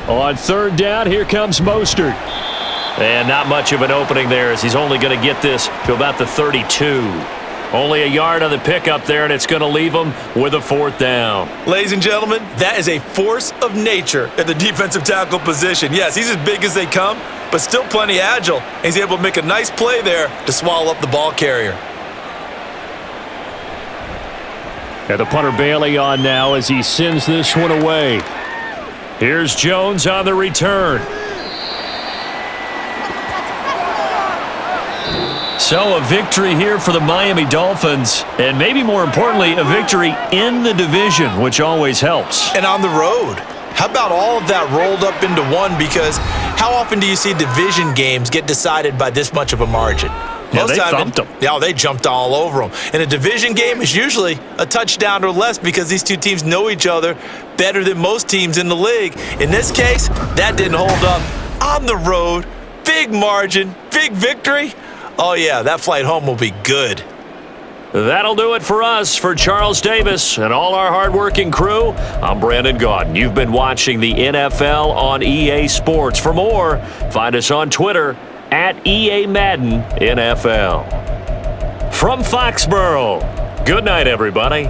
On 3rd down, here comes Mostert. And not much of an opening there as he's only going to get this to about the 32. Only a yard on the pickup there, and it's going to leave him with a 4th down. Ladies and gentlemen, that is a force of nature at the defensive tackle position. Yes, he's as big as they come, but still plenty agile. He's able to make a nice play there to swallow up the ball carrier. And the punter Bailey on now as he sends this one away. Here's Jones on the return. So a victory here for the Miami Dolphins, and maybe more importantly, a victory in the division, which always helps. And on the road. How about all of that rolled up into one? Because how often do you see division games get decided by this much of a margin? Yeah, they thumped them. Yeah, they jumped all over them. And a division game is usually a touchdown or less because these two teams know each other better than most teams in the league. In this case, that didn't hold up. On the road, big margin, big victory. Oh, yeah, that flight home will be good. That'll do it for us. For Charles Davis and all our hardworking crew, I'm Brandon Gaudin. You've been watching the NFL on EA Sports. For more, find us on Twitter at EA Madden NFL. From Foxborough, good night, everybody.